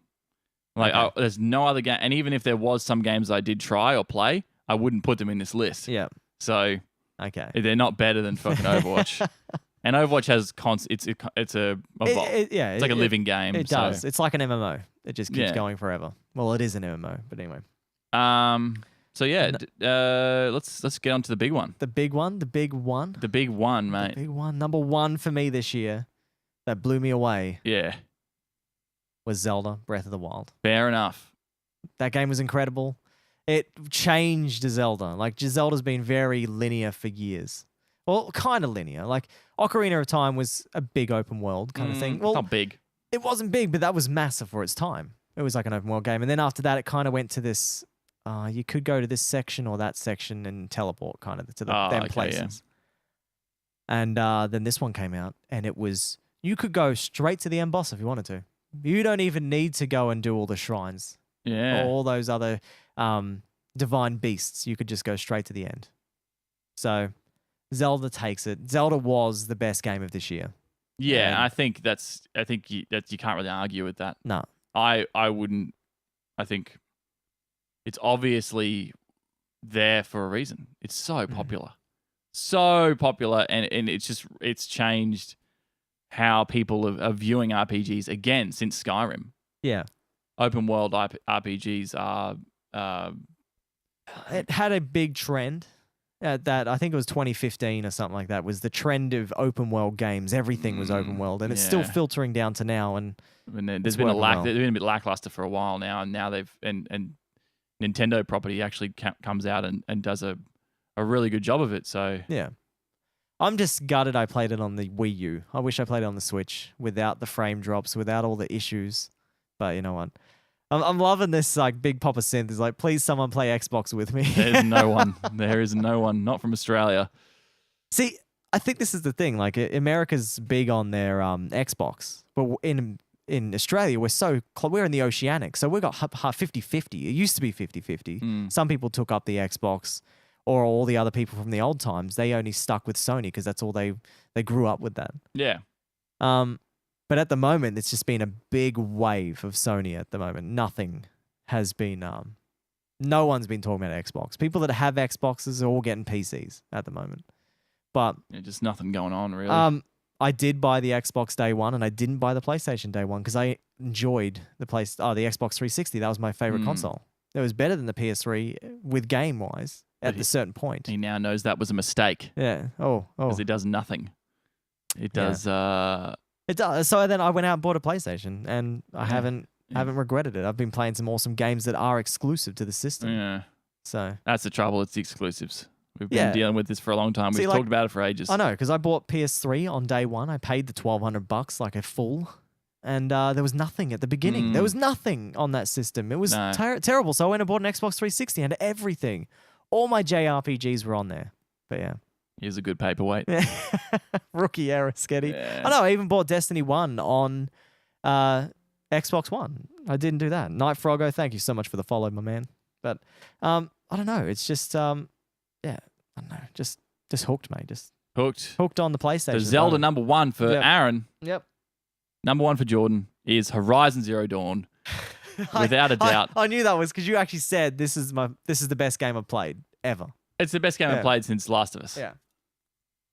Like Okay. there's no other game, and even if there was some games I did try or play, I wouldn't put them in this list. Yeah. So Okay. they're not better than fucking Overwatch. And Overwatch has it's like a living game. It so. does. It's like an MMO. It just keeps Yeah. going forever. Well, it is an MMO, but anyway. So yeah, let's get on to the big one. The big one, the big one, The big one, the mate. big one. Number one for me this year that blew me away Yeah, was Zelda Breath of the Wild. fair enough. That game was incredible. It changed Zelda. Like Zelda's been very linear for years. Well, kind of linear. Like Ocarina of Time was a big open world kind of thing. It's Well, not big. it wasn't big, but that was massive for its time. It was like an open world game. And then after that, it kind of went to this, you could go to this section or that section and teleport kind of to them Okay, yeah. places. And then this one came out and it was, you could go straight to the end boss if you wanted to. You don't even need to go and do all the shrines. Yeah. All those other divine beasts. You could just go straight to the end. So Zelda takes it. Zelda was the best game of this year. Yeah, And- I think you can't really argue with that. No. I wouldn't. I think it's obviously there for a reason. It's so popular, and it's changed how people are viewing RPGs again since Skyrim. Yeah. Open world RPGs are It had a big trend. That I think it was 2015 or something like that was the trend of open world games. Everything was open world, and it's still yeah. filtering down to now. And and there's It's been working well. there's been a bit lackluster for a while now, and now they've and Nintendo property actually comes out and does a really good job of it. So yeah, I'm just gutted I played it on the Wii U. I wish I played it on the Switch without the frame drops, without all the issues. But you know what? I'm loving this like big pop of synth. Is like, please someone play Xbox with me. there's no one. There is no one. Not from Australia. See, I think this is the thing. Like, America's big on their Xbox, but in Australia, we're in the Oceanic, so we got 50-50. It used to be 50-50. Some people took up the Xbox, or all the other people from the old times, they only stuck with Sony because that's all they grew up with that. Yeah. But at the moment, it's just been a big wave of Sony at the moment. Nothing has been, no one's been talking about Xbox. People that have Xboxes are all getting PCs at the moment. But Yeah, just nothing going on really. I did buy the Xbox day one, and I didn't buy the PlayStation day one because I enjoyed the Xbox 360. That was my favorite console. It was better than the PS3 with game wise at a certain point. He now knows that was a mistake Yeah. Oh. because it does nothing. It does. It does. So then I went out and bought a PlayStation, and I haven't regretted it. I've been playing some awesome games that are exclusive to the system. Yeah. So That's the trouble. It's the exclusives. We've been Yeah. dealing with this for a long time. See, We've like- talked about it for ages. I know because I bought PS3 on day one. I paid the $1,200 like a fool, and there was nothing at the beginning. There was nothing on that system. It was No. terrible. So I went and bought an Xbox 360 and everything. All my JRPGs were on there. But yeah. Here's a good paperweight. Rookie error, Sketty. Yeah. I know, I even bought Destiny 1 on Xbox One. I didn't do that. Night Froggo, thank you so much for the follow, my man. But I don't know. It's just, I don't know. Just hooked, mate. Just Hooked. hooked on the PlayStation. So at the Zelda moment. number one for Yep. Aaron. Yep. Number one for Jordan is Horizon Zero Dawn. Without a doubt. I knew that was because you actually said this is the best game I've played ever. It's the best game Yeah. I've played since Last of Us. Yeah.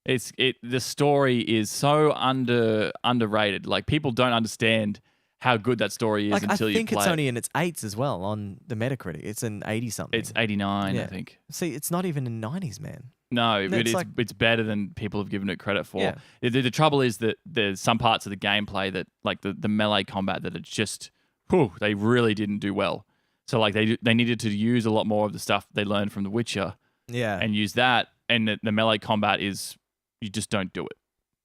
The story is so underrated. Like people don't understand how good that story is Like, I until you think play it's it. only in its 8s as well on the Metacritic. It's an 80 something. It's 89, I Yeah. think. See, it's not even in 90s, man. No, No, but it's it's like- it's better than people have given it credit for. Yeah. The trouble is that there's some parts of the gameplay that, like the melee combat, that it's just, whew, they really didn't do well. So like they needed to use a lot more of the stuff they learned from The Witcher Yeah. and use that. And the melee combat is, you just don't do it.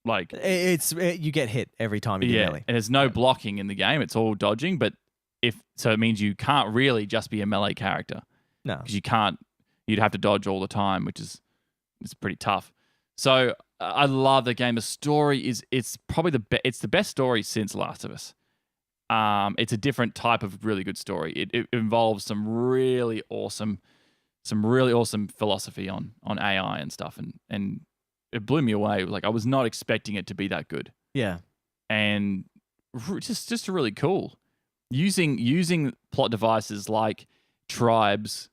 Like, You get hit every time you do yeah, melee. and there's no blocking in the game. It's all dodging. But so it means you can't really just be a melee character No. because you'd have to dodge all the time, which is it's pretty tough. So I love the game. The story it's probably it's the best story since Last of Us. It's a different type of really good story. It involves some really awesome philosophy on AI and stuff, and it blew me away. Like, I was not expecting it to be that good, Yeah. and just really cool. Using plot devices like tribes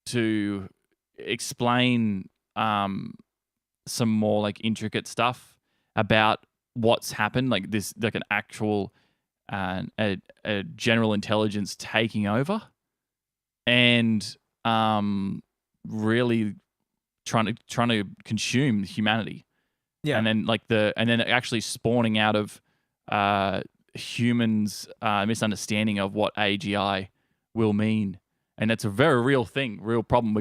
to explain some more like intricate stuff about what's happened, like this, like an actual a general intelligence taking over, and really trying to consume humanity. Yeah. And then actually spawning out of humans' misunderstanding of what AGI will mean. And that's a very real thing, real problem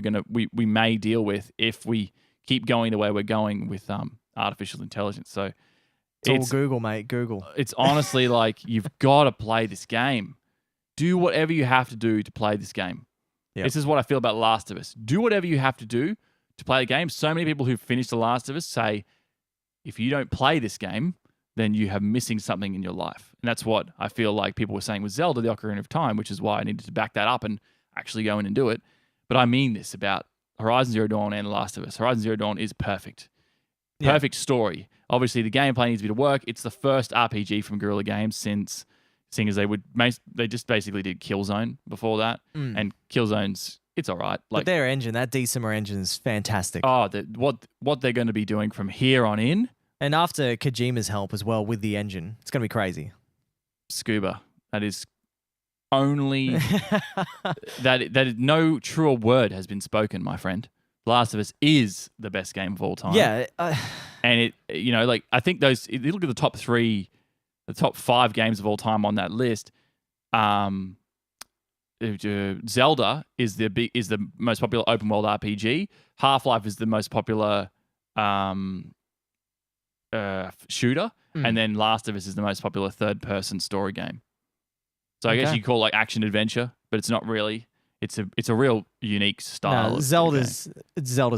we may deal with if we keep going the way we're going with artificial intelligence. So It's all Google, mate. Google. it's honestly like, you've got to play this game. Do whatever you have to do to play this game. Yep. This is what I feel about Last of Us. Do whatever you have to do to play the game. So many people who've finished The Last of Us say, if you don't play this game, then you have missing something in your life. And that's what I feel like people were saying with Zelda, the Ocarina of Time, which is why I needed to back that up and actually go in and do it. But I mean this about Horizon Zero Dawn and The Last of Us. Horizon Zero Dawn is perfect. Yeah. Perfect story. Obviously, the gameplay needs a bit of work. It's the first RPG from Guerrilla Games since, seeing as they just basically did Killzone before that. Mm. And Killzone's, it's all right. But their engine, that Decima engine is fantastic. What they're going to be doing from here on in, And after Kojima's help as well with the engine, it's going to be crazy. Scuba. That is only that no truer word has been spoken, my friend. Last of Us is the best game of all time. Yeah. And like, I think if you look at the top 5 games of all time on that list, Zelda is the most popular open world RPG. Half-Life is the most popular shooter, and then Last of Us is the most popular third-person story game. So I guess Okay. you call it like action adventure, but it's not really. It's a real unique style. No, of Zelda's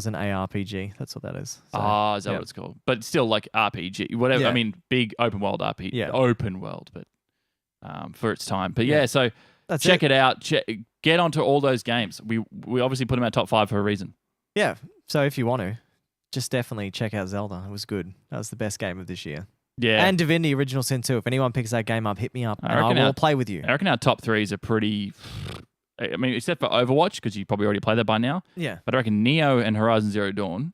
an ARPG. That's what that is. So, is that yep. what it's called? But it's still like RPG, whatever. Yeah. I mean, big open world RPG. Yeah. Open world, but for its time. But Yeah. yeah, so That's check it out. Get onto all those games. We obviously put them at top 5 for a reason. Yeah. So if you want to, just definitely check out Zelda. It was good. That was the best game of this year. Yeah. And Divinity Original Sin 2. If anyone picks that game up, hit me up I and I reckon will our- play with you. I reckon our top 3s are pretty. I mean, except for Overwatch, because you probably already played that by now. Yeah. But I reckon Neo and Horizon Zero Dawn.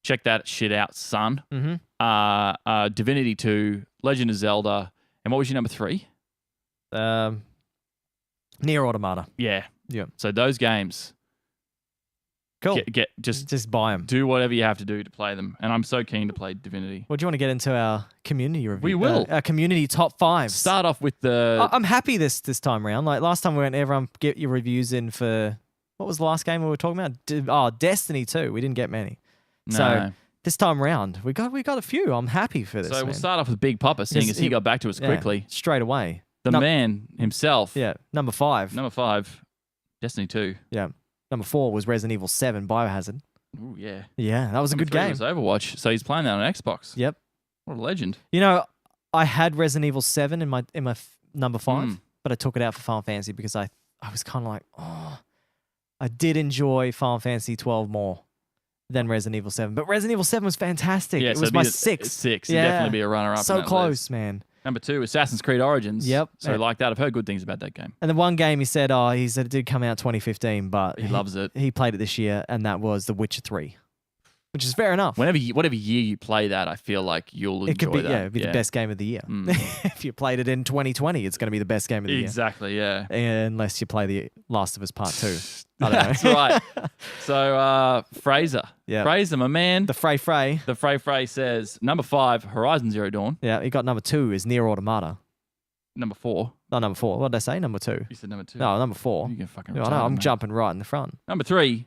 Check that shit out, son. Mm-hmm. Divinity 2, Legend of Zelda, and what was your number 3? Nier Automata. Yeah. Yeah. So those games, Cool. just buy them. do whatever you have to do to play them. And I'm so keen to play Divinity. Well, do you want to get into our community review? We will. Our community top 5. Start off with the. I'm happy this time around. Like last time we went, everyone get your reviews in for, what was the last game we were talking about? Destiny 2. We didn't get many. No. So this time around, we got a few. I'm happy for this. So we'll man. start off with Big Papa, seeing Because as he got back to us Yeah, quickly. straight away. The Num- man himself. Yeah, number 5. Number 5, Destiny 2. Yeah, number 4 was Resident Evil 7 Biohazard. Ooh, yeah. Yeah, that was a Number good 3 game. was Overwatch. So he's playing that on Xbox. Yep. What a legend. You know, I had Resident Evil 7 in my number 5, Mm. but I took it out for Final Fantasy because I was kind of like, I did enjoy Final Fantasy 12 more than Resident Evil 7. But Resident Evil 7 was fantastic. Yeah, it so was it'd my be 6th. 6. Yeah. It'd definitely be a runner-up. So on that close, list. man. Number 2, Assassin's Creed Origins. Yep. So like that. I've heard good things about that game. And the one game he said it did come out 2015, but He loves it. He played it this year, and that was The Witcher 3. which is fair enough. whatever year you play that, I feel like you'll enjoy It could be, that. it'd be the best game of the year. Mm. If you played it in 2020, it's going to be the best game of the year. Exactly, yeah. Unless you play the Last of Us Part 2. I don't That's know. right. So Fraser. Yeah. Fraser, my man. The Frey. The Frey says, number 5, Horizon Zero Dawn. Yeah, he got number 2 is Nier Automata. Number 4. No, number 4. What did I say? Number 2. You said number 2. No, number 4. You can fucking No, I retard, know, I'm mate. jumping right in the front. Number 3,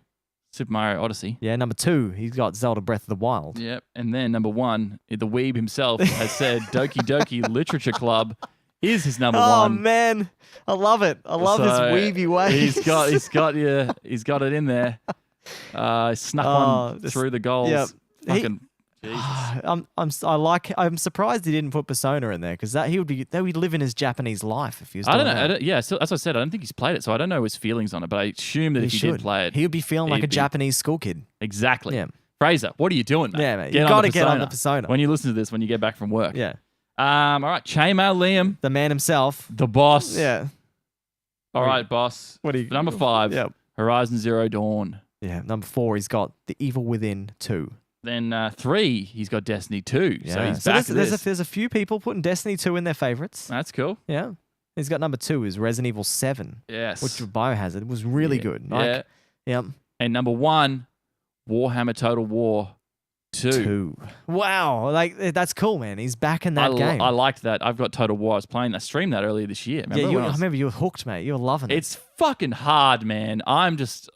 Super Mario Odyssey. Yeah, number 2, he's got Zelda Breath of the Wild. Yep. And then number 1, the weeb himself has said Doki Doki Literature Club is his number Oh 1. man, I love it. I love his So, weavy ways. He's got it in there. Snuck Oh, one this- through the goals. yep. Fucking Jesus. I'm surprised he didn't put Persona in there because that would live in his Japanese life if he was. I don't doing know. that. Yeah, so as I said, I don't think he's played it, so I don't know his feelings on it. But I assume that He if he should did play it, he would be feeling like a he'd be- Japanese school kid. exactly. Yeah. Fraser, what are you doing, mate? Yeah, mate. Get You on got to the get on the Persona. Persona. When you listen to this, when you get back from work. Yeah, All right, Chainmail Liam, the man himself. the boss. Yeah. All right, boss. What do you? Number 5, Yeah. Horizon Zero Dawn. Yeah. Number 4, he's got The Evil Within 2. Then 3, he's got Destiny 2. Yeah. So he's back to this. there's a few people putting Destiny 2 in their favorites. That's cool. Yeah. He's got number 2 is Resident Evil 7, Yes. which Biohazard was really Yeah, good. Yeah. Like, yep. And number 1, Warhammer Total War 2. 2. Wow. Like that's cool, man. He's back in that game. I liked that. I've got Total War. I was playing that, streamed that earlier this year. Remember yeah, when I I was- remember you were hooked, mate. You were loving it. It's fucking hard, man. I'm just,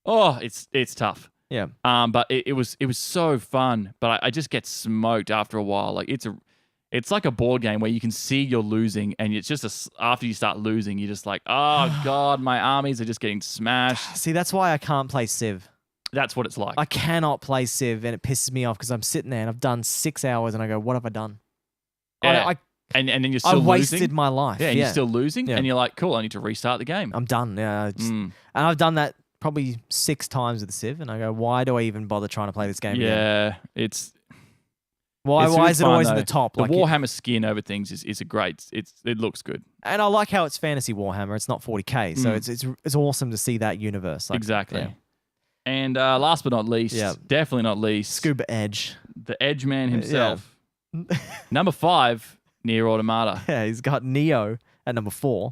it's tough. Yeah. But it was so fun. But I just get smoked after a while. Like it's like a board game where you can see you're losing, and it's just after you start losing, you're just like, oh god, my armies are just getting smashed. See, that's why I can't play Civ. That's what it's like. I cannot play Civ, and it pisses me off because I'm sitting there and I've done 6 hours, and I go, "What have I done? Yeah. I and then you're still wasted losing. my life. Yeah, and you're still losing, Yeah. and you're like, cool, I need to restart the game. I'm done. Yeah, Mm. and I've done that probably 6 times with Civ, and I go, "Why do I even bother trying to play this game again? Yeah, it's Why really is it fun, always in though. the top? The Like, Warhammer skin over things is a great. It looks good. and I like how it's fantasy Warhammer. It's not 40K, so Mm. it's awesome to see that universe. Like, Exactly. yeah. And last but not least, Yeah. definitely not least, Scuba Edge. the Edge Man himself. Number 5, Nier Automata. Yeah, he's got Neo at number 4.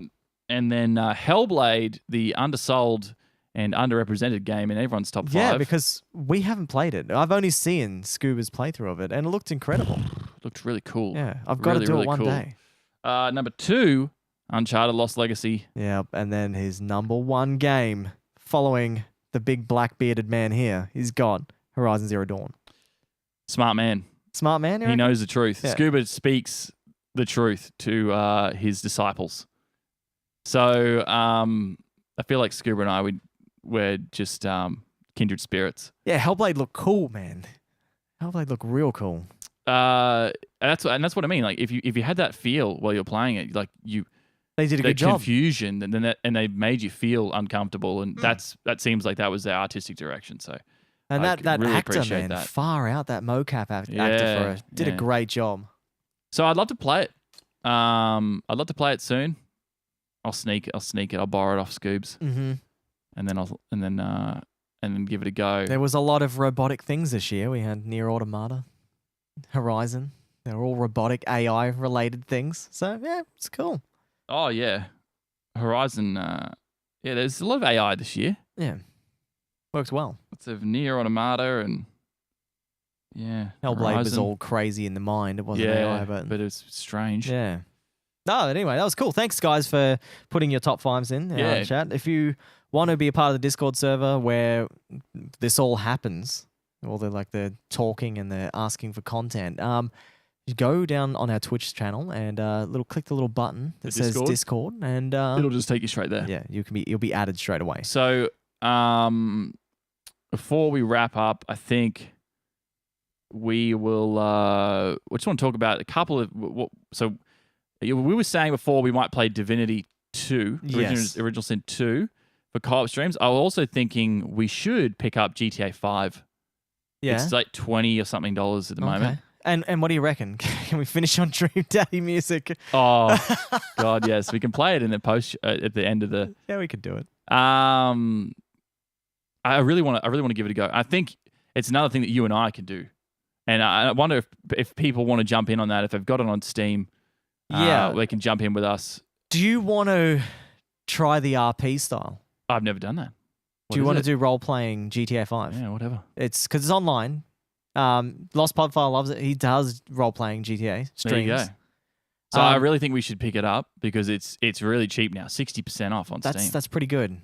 And then Hellblade, the undersold and underrepresented game in everyone's top 5. Yeah, because we haven't played it. I've only seen Scuba's playthrough of it, and it looked incredible. looked really cool. Yeah, I've got Really, to do really it one cool. day. Number 2, Uncharted Lost Legacy. Yeah, and then his number 1 game, following the big black bearded man here, he's got Horizon Zero Dawn. Smart man. Smart man, you He reckon? knows the truth. Yeah. Scuba speaks the truth to his disciples. So I feel like Scuba and I we're just kindred spirits. Yeah, Hellblade looked cool, man. Hellblade looked real cool. That's what I mean. Like if you had that feel while you're playing it, like They did a the good job. confusion, and then and they made you feel uncomfortable, and that seems like that was their artistic direction. So And I that really actor, appreciate man, that. far out, that mocap actor Yeah, did a yeah. great job. So I'd love to play it. I'd love to play it soon. I'll sneak it. I'll borrow it off Scoobs, Mm-hmm. and then give it a go. There was a lot of robotic things this year. We had Nier Automata, Horizon. They're all robotic AI related things. So yeah, it's cool. Oh yeah, Horizon. Yeah, there's a lot of AI this year. Yeah, works well. Lots of Nier Automata and yeah, Hellblade was Horizon. all crazy in the mind. It wasn't yeah, AI, but it's strange. yeah. No, anyway, that was cool. Thanks, guys, for putting your top 5s in our Yeah. chat. If you want to be a part of the Discord server where this all happens, or they're talking and they're asking for content, you go down on our Twitch channel and click the little button that The says Discord? Discord, and It'll just take you straight there. yeah, you'll be added straight away. So, before we wrap up, I think we will. We just want to talk about a couple of. So, we were saying before we might play Divinity 2, Yes. Original Sin 2 for co-op streams. I was also thinking we should pick up GTA 5. Yeah. It's like $20 or something at the moment. And what do you reckon? Can we finish on Dream Daddy music? Oh God, yes, we can play it in the post at the end of the. Yeah, we could do it. I really want to give it a go. I think it's another thing that you and I can do. And I wonder if people want to jump in on that, if they've got it on Steam, they can jump in with us. Do you want to try the RP style? I've never done that. Do you want to do role playing GTA 5? Yeah, whatever. It's because it's online. Lost Podfile loves it. He does role playing GTA streams. There you go. So I really think we should pick it up because it's really cheap now, 60% off on Steam. That's pretty good.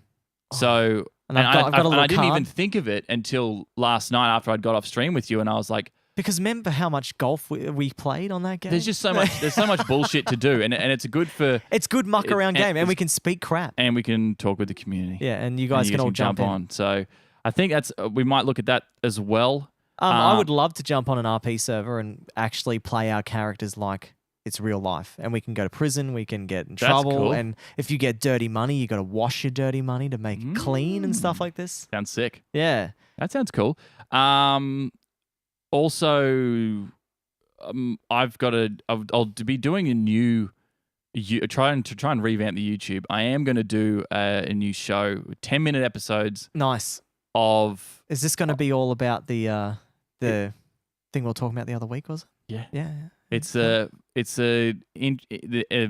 So And I've got a little I didn't card. even think of it until last night after I'd got off stream with you, and I was like, Because remember how much golf we played on that game? there's just so much. There's so much bullshit to do, and it's good for, It's good muck around game, and it's- we can speak crap. and we can talk with the community. Yeah, and you And guys can all jump in. on. So I think we might look at that as well. I would love to jump on an RP server and actually play our characters like it's real life, and we can go to prison, we can get in trouble, cool. and if you get dirty money, you got to wash your dirty money to make it clean and stuff like this. Sounds sick. Yeah. That sounds cool. Also, I've got I'll be doing a new, trying and revamp the YouTube. I am going to do a new show, 10-minute episodes Nice. of. Is this going to be all about the thing we were talking about the other week, was it? Yeah. Yeah. It's the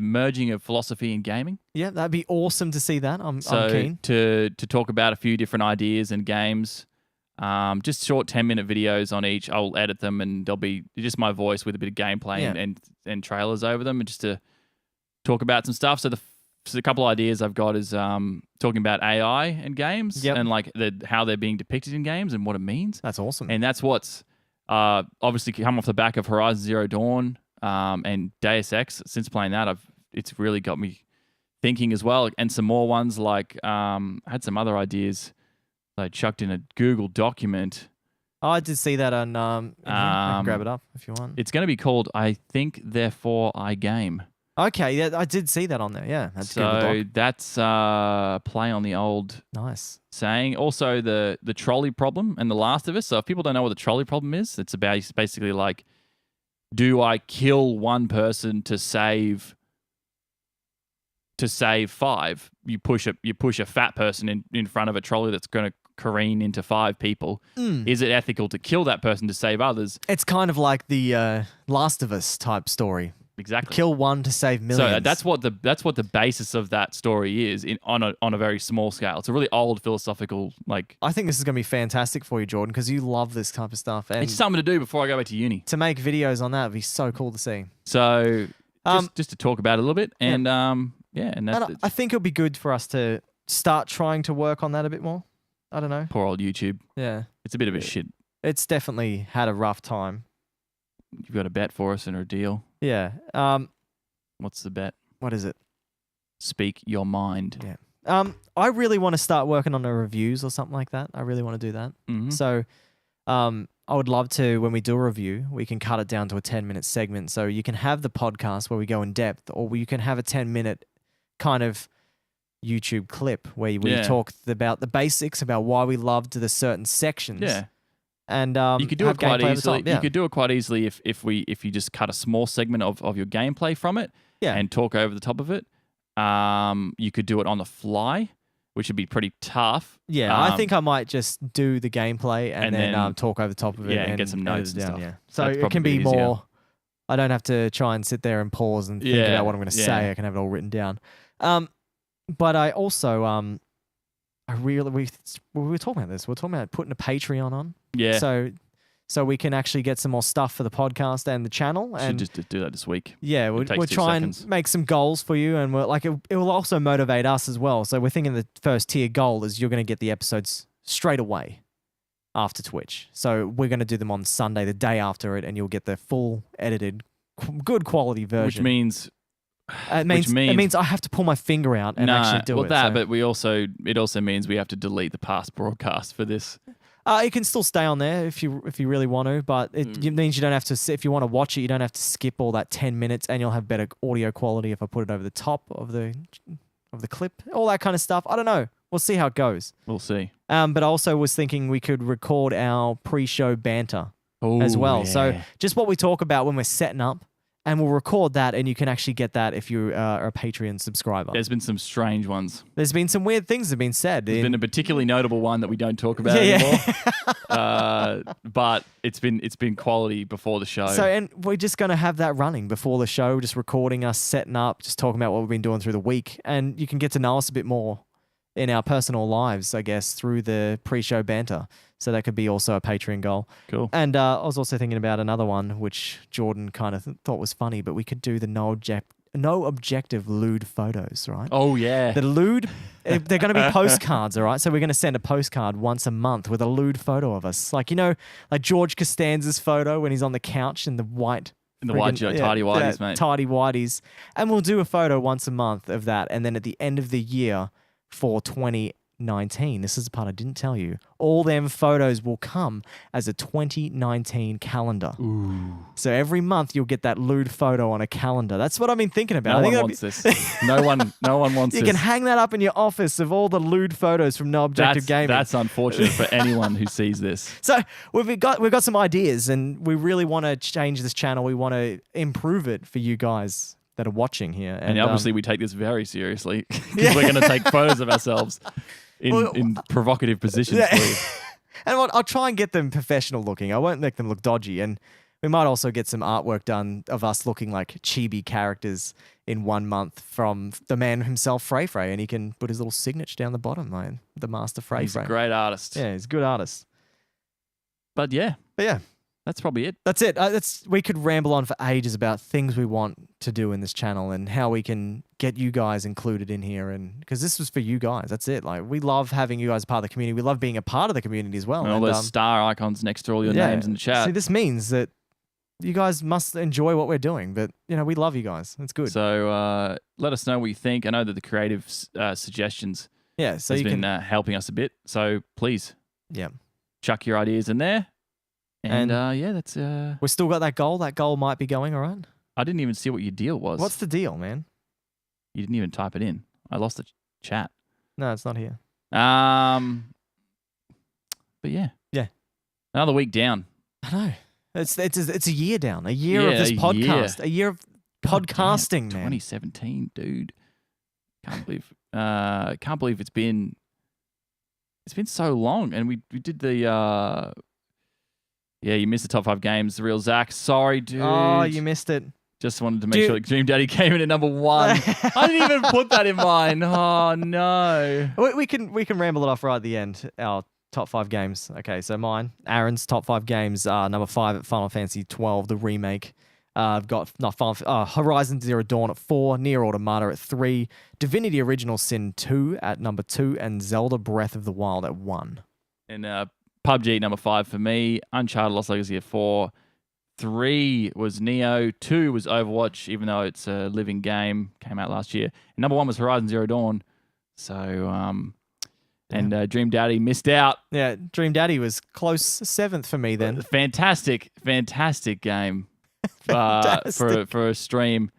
merging of philosophy and gaming. Yeah, that'd be awesome to see that. I'm So keen. to talk about a few different ideas and games, just short 10-minute videos on each. I'll edit them, and they'll be just my voice with a bit of gameplay Yeah. and trailers over them, and just to talk about some stuff. So the couple of ideas I've got is talking about AI and games, Yep. and like how they're being depicted in games and what it means. That's awesome. And that's what's obviously come off the back of Horizon Zero Dawn and Deus Ex. Since playing that, it's really got me thinking as well. And some more ones like I had some other ideas I chucked in a Google document. Oh, I did see that on. I can grab it up if you want. It's going to be called I Think, Therefore I Game. Okay, yeah, I did see that on there. Yeah, that's a Google So Doc. that's play on the old Nice. saying. Also, the trolley problem and The Last of Us. So if people don't know what the trolley problem is, it's about basically like, do I kill one person to save five? You push a fat person in front of a trolley that's going to careen into 5 people. Is it ethical to kill that person to save others? It's kind of like the Last of Us type story. Exactly. Kill one to save millions. So that's what the basis of that story is on a very small scale. It's a really old philosophical, like, I think this is going to be fantastic for you, Jordan, because you love this type of stuff. And it's something to do before I go back to uni. to make videos on that would be so cool to see. So just to talk about it a little bit, and and And that's I think it'll be good for us to start trying to work on that a bit more. I don't know. poor old YouTube. Yeah. It's a bit of a shit. It's definitely had a rough time. You've got a bet for us and a deal. Yeah. What's the bet? What is it? Speak your mind. Yeah. I really want to start working on the reviews or something like that. I really want to do that. Mhm. So, I would love to, when we do a review, we can cut it down to a 10-minute segment. So you can have the podcast where we go in depth, or you can have a 10-minute kind of YouTube clip where we Yeah. talk about the basics, about why we loved the certain sections. Yeah. And You could do have it quite gameplay over easily. top. Yeah. You could do it quite easily if you just cut a small segment of your gameplay from it Yeah. and talk over the top of it. You could do it on the fly, which would be pretty tough. Yeah, I think I might just do the gameplay and and then then- talk over the top of it. yeah, and get some edit notes it and down, stuff. Yeah. So That's it can probably be easier. more. I don't have to try and sit there and pause and think Yeah, about what I'm going to yeah. say. I can have it all written down. But I also I really we were talking about this. We're talking about putting a Patreon on. Yeah. So we can actually get some more stuff for the podcast and the channel. Should And just do that this week. yeah, we'll takes 2 try seconds. and make some goals for you, and it will also motivate us as well. So we're thinking the first tier goal is you're going to get the episodes straight away after Twitch. So we're going to do them on Sunday, the day after it, and you'll get the full edited, good quality Which version. means it means I have to pull my finger out and actually do it. So- but it also means we have to delete the past broadcast for this. it can still stay on there if you really want to, but it means you don't have to. If you want to watch it, you don't have to skip all that 10 minutes, and you'll have better audio quality if I put it over the top of the clip, all that kind of stuff. I don't know. We'll see how it goes. We'll see. But I also was thinking we could record our pre-show banter as Ooh, well. So yeah. just what we talk about when we're setting up and we'll record that, and you can actually get that if you are a Patreon subscriber. There's been some strange ones. There's been some weird things that have been said. There's been a particularly notable one that we don't talk about Yeah, anymore. But it's been quality before the show. So, and we're just going to have that running before the show, just recording us, setting up, just talking about what we've been doing through the week. And you can get to know us a bit more in our personal lives, I guess, through the pre-show banter. So that could be also a Patreon goal. Cool. And I was also thinking about another one, which Jordan kind of thought was funny, but we could do the no objective lewd photos, right? Oh yeah. The lewd, they're going to be postcards, all right? So we're going to send a postcard once a month with a lewd photo of us. Like, like George Costanza's photo when he's on the couch in the white. In the white tidy whities, mate. Tidy whities. And we'll do a photo once a month of that. And then at the end of the year for 2019, this is the part I didn't tell you, all them photos will come as a 2019 calendar. Ooh. So every month you'll get that lewd photo on a calendar. That's what I've been thinking about. No I think one that'd wants this. No one wants You this. can hang that up in your office of all the lewd photos from No Objective Gaming. That's unfortunate for anyone who sees this. So we've got some ideas, and we really want to change this channel. We want to improve it for you guys that are watching here. And obviously we take this very seriously because we're going to take photos of ourselves in provocative positions for you. And I'll try and get them professional looking. I won't make them look dodgy. And we might also get some artwork done of us looking like chibi characters in 1 month from the man himself, Frey Frey, and he can put his little signature down the bottom, man. The master Frey He's Frey. a great artist. Yeah, he's a good artist. But yeah, that's probably it. that's it. We could ramble on for ages about things we want to do in this channel and how we can get you guys included in here. And because this was for you guys, that's it. Like, we love having you guys part of the community. We love being a part of the community as well. And all those star icons next to all your yeah. names in the chat. See, this means that you guys must enjoy what we're doing. But we love you guys. It's good. So let us know what you think. I know that the creative suggestions yeah. So has you been can. helping us a bit. So please, Yeah. chuck your ideas in there. And And- yeah, that's. We've still got that goal. That goal might be going all right. I didn't even see what your deal was. What's the deal, man? You didn't even type it in. I lost the chat. No, it's not here. But yeah. Yeah. Another week down. I know. It's a year down. A year of Yeah, this a podcast. year. A year of God damn, podcasting, man. 2017, dude. Can't believe it's been so long. And we did the you missed the top 5 games. The real Zach. Sorry, dude. Oh, you missed it. Just wanted to make sure that Dream Daddy came in at number 1. I didn't even put that in mine. Oh no. We can ramble it off right at the end. Our top 5 games. Okay, so mine, Aaron's top 5 games. Number 5 at Final Fantasy 12, the remake. I've got Horizon Zero Dawn at 4, Nier Automata at 3, Divinity Original Sin 2 at number 2, and Zelda Breath of the Wild at 1. And PUBG number 5 for me. Uncharted Lost Legacy at 4. 3 was Neo. 2 was Overwatch, even though it's a living game. Came out last year. And number 1 was Horizon Zero Dawn. So, Dream Daddy missed out. Yeah, Dream Daddy was close 7th for me then. Fantastic game Fantastic. for a stream.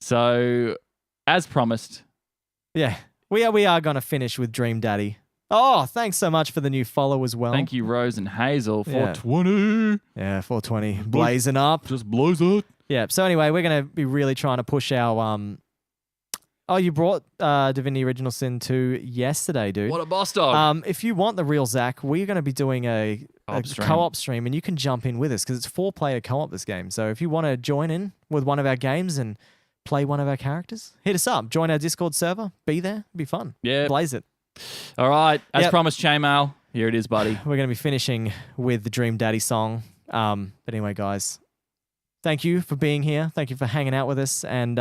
So, as promised, Yeah, we are going to finish with Dream Daddy. Oh, thanks so much for the new follow as well. thank you, Rose and Hazel, for Yeah. 20. Yeah, 420. Blazing up. Just blows it. Yeah, so anyway, we're going to be really trying to push our... Oh, you brought Divinity Original Sin 2 yesterday, dude. What a boss dog. If you want the real Zach, we're going to be doing a Co-op co-op stream. stream, and you can jump in with us because it's 4-player co-op this game. So if you want to join in with one of our games and play one of our characters, hit us up. Join our Discord server. Be there. It'd be fun. Yeah. Blaze it. All right. As Yep. promised, Chainmail. Here it is, buddy. We're going to be finishing with the Dream Daddy song. But anyway, guys, thank you for being here. Thank you for hanging out with us. And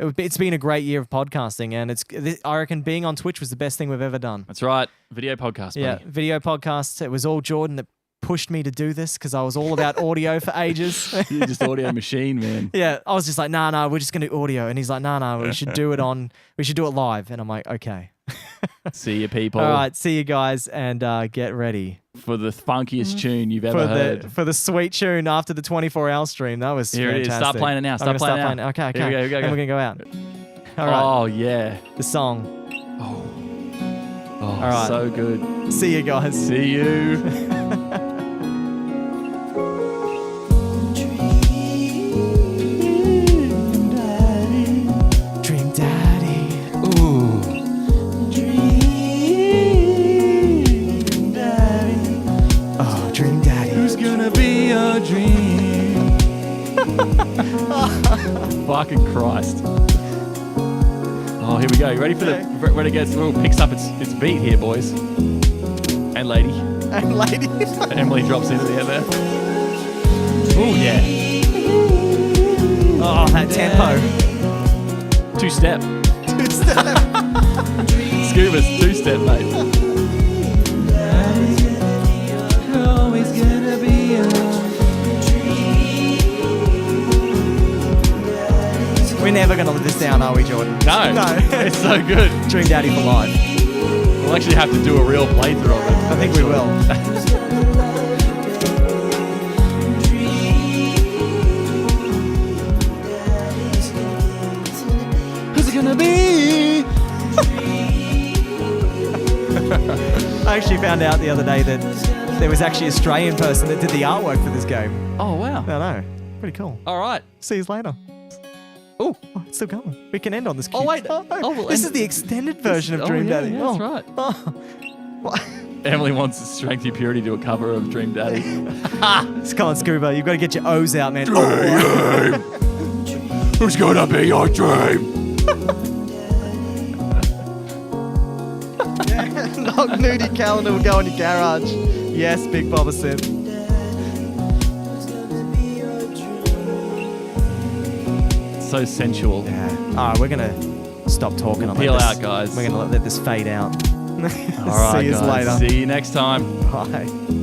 it's been a great year of podcasting. And I reckon being on Twitch was the best thing we've ever done. That's right. Video podcast, buddy. Yeah, video podcasts. It was all Jordan that pushed me to do this because I was all about audio for ages. You're just audio machine, man. Yeah, I was just like, nah, we're just going to do audio. And he's like, nah, we should do it live. And I'm like, okay. See you, people. All right, see you guys and get ready. For the funkiest tune you've ever heard. For the sweet tune after the 24-hour stream. That was Here it is. fantastic. Start playing it now. I'm Start gonna playing it now. Okay. Here we go, Then go. we're going to go out. All right, Oh, yeah. the song. Oh, All right. so good. See you guys. See you. Fucking Christ. Oh, here we go. You ready for the when it gets picks up its beat here, boys and lady. And lady. Emily drops into the air there. Oh yeah. Oh, that tempo. Two-step. Scuba's two-step, mate. We're never going to let this down, are we, Jordan? No, it's so good. Dream Daddy for life. We'll actually have to do a real playthrough of it. I think we will. Who's it gonna be? I actually found out the other day that there was actually an Australian person that did the artwork for this game. Oh wow. I know. Pretty cool. All right. See you later. Oh. Oh, it's still going. We can end on this. Oh, cute- wait. Oh, we'll this end is the extended version of Dream yeah, Daddy. yeah, that's right. Oh. What? Emily wants Strength and Purity to do a cover of Dream Daddy. Come on, Scuba. You've got to get your O's out, man. Who's gonna be your dream? Knock Nudie calendar will go in your garage. Yes, Big Bobba said. So sensual. Yeah. All right, we're gonna stop talking on Peel this. out, guys. We're gonna let this fade out. All right, See you guys. later. See you next time. Bye.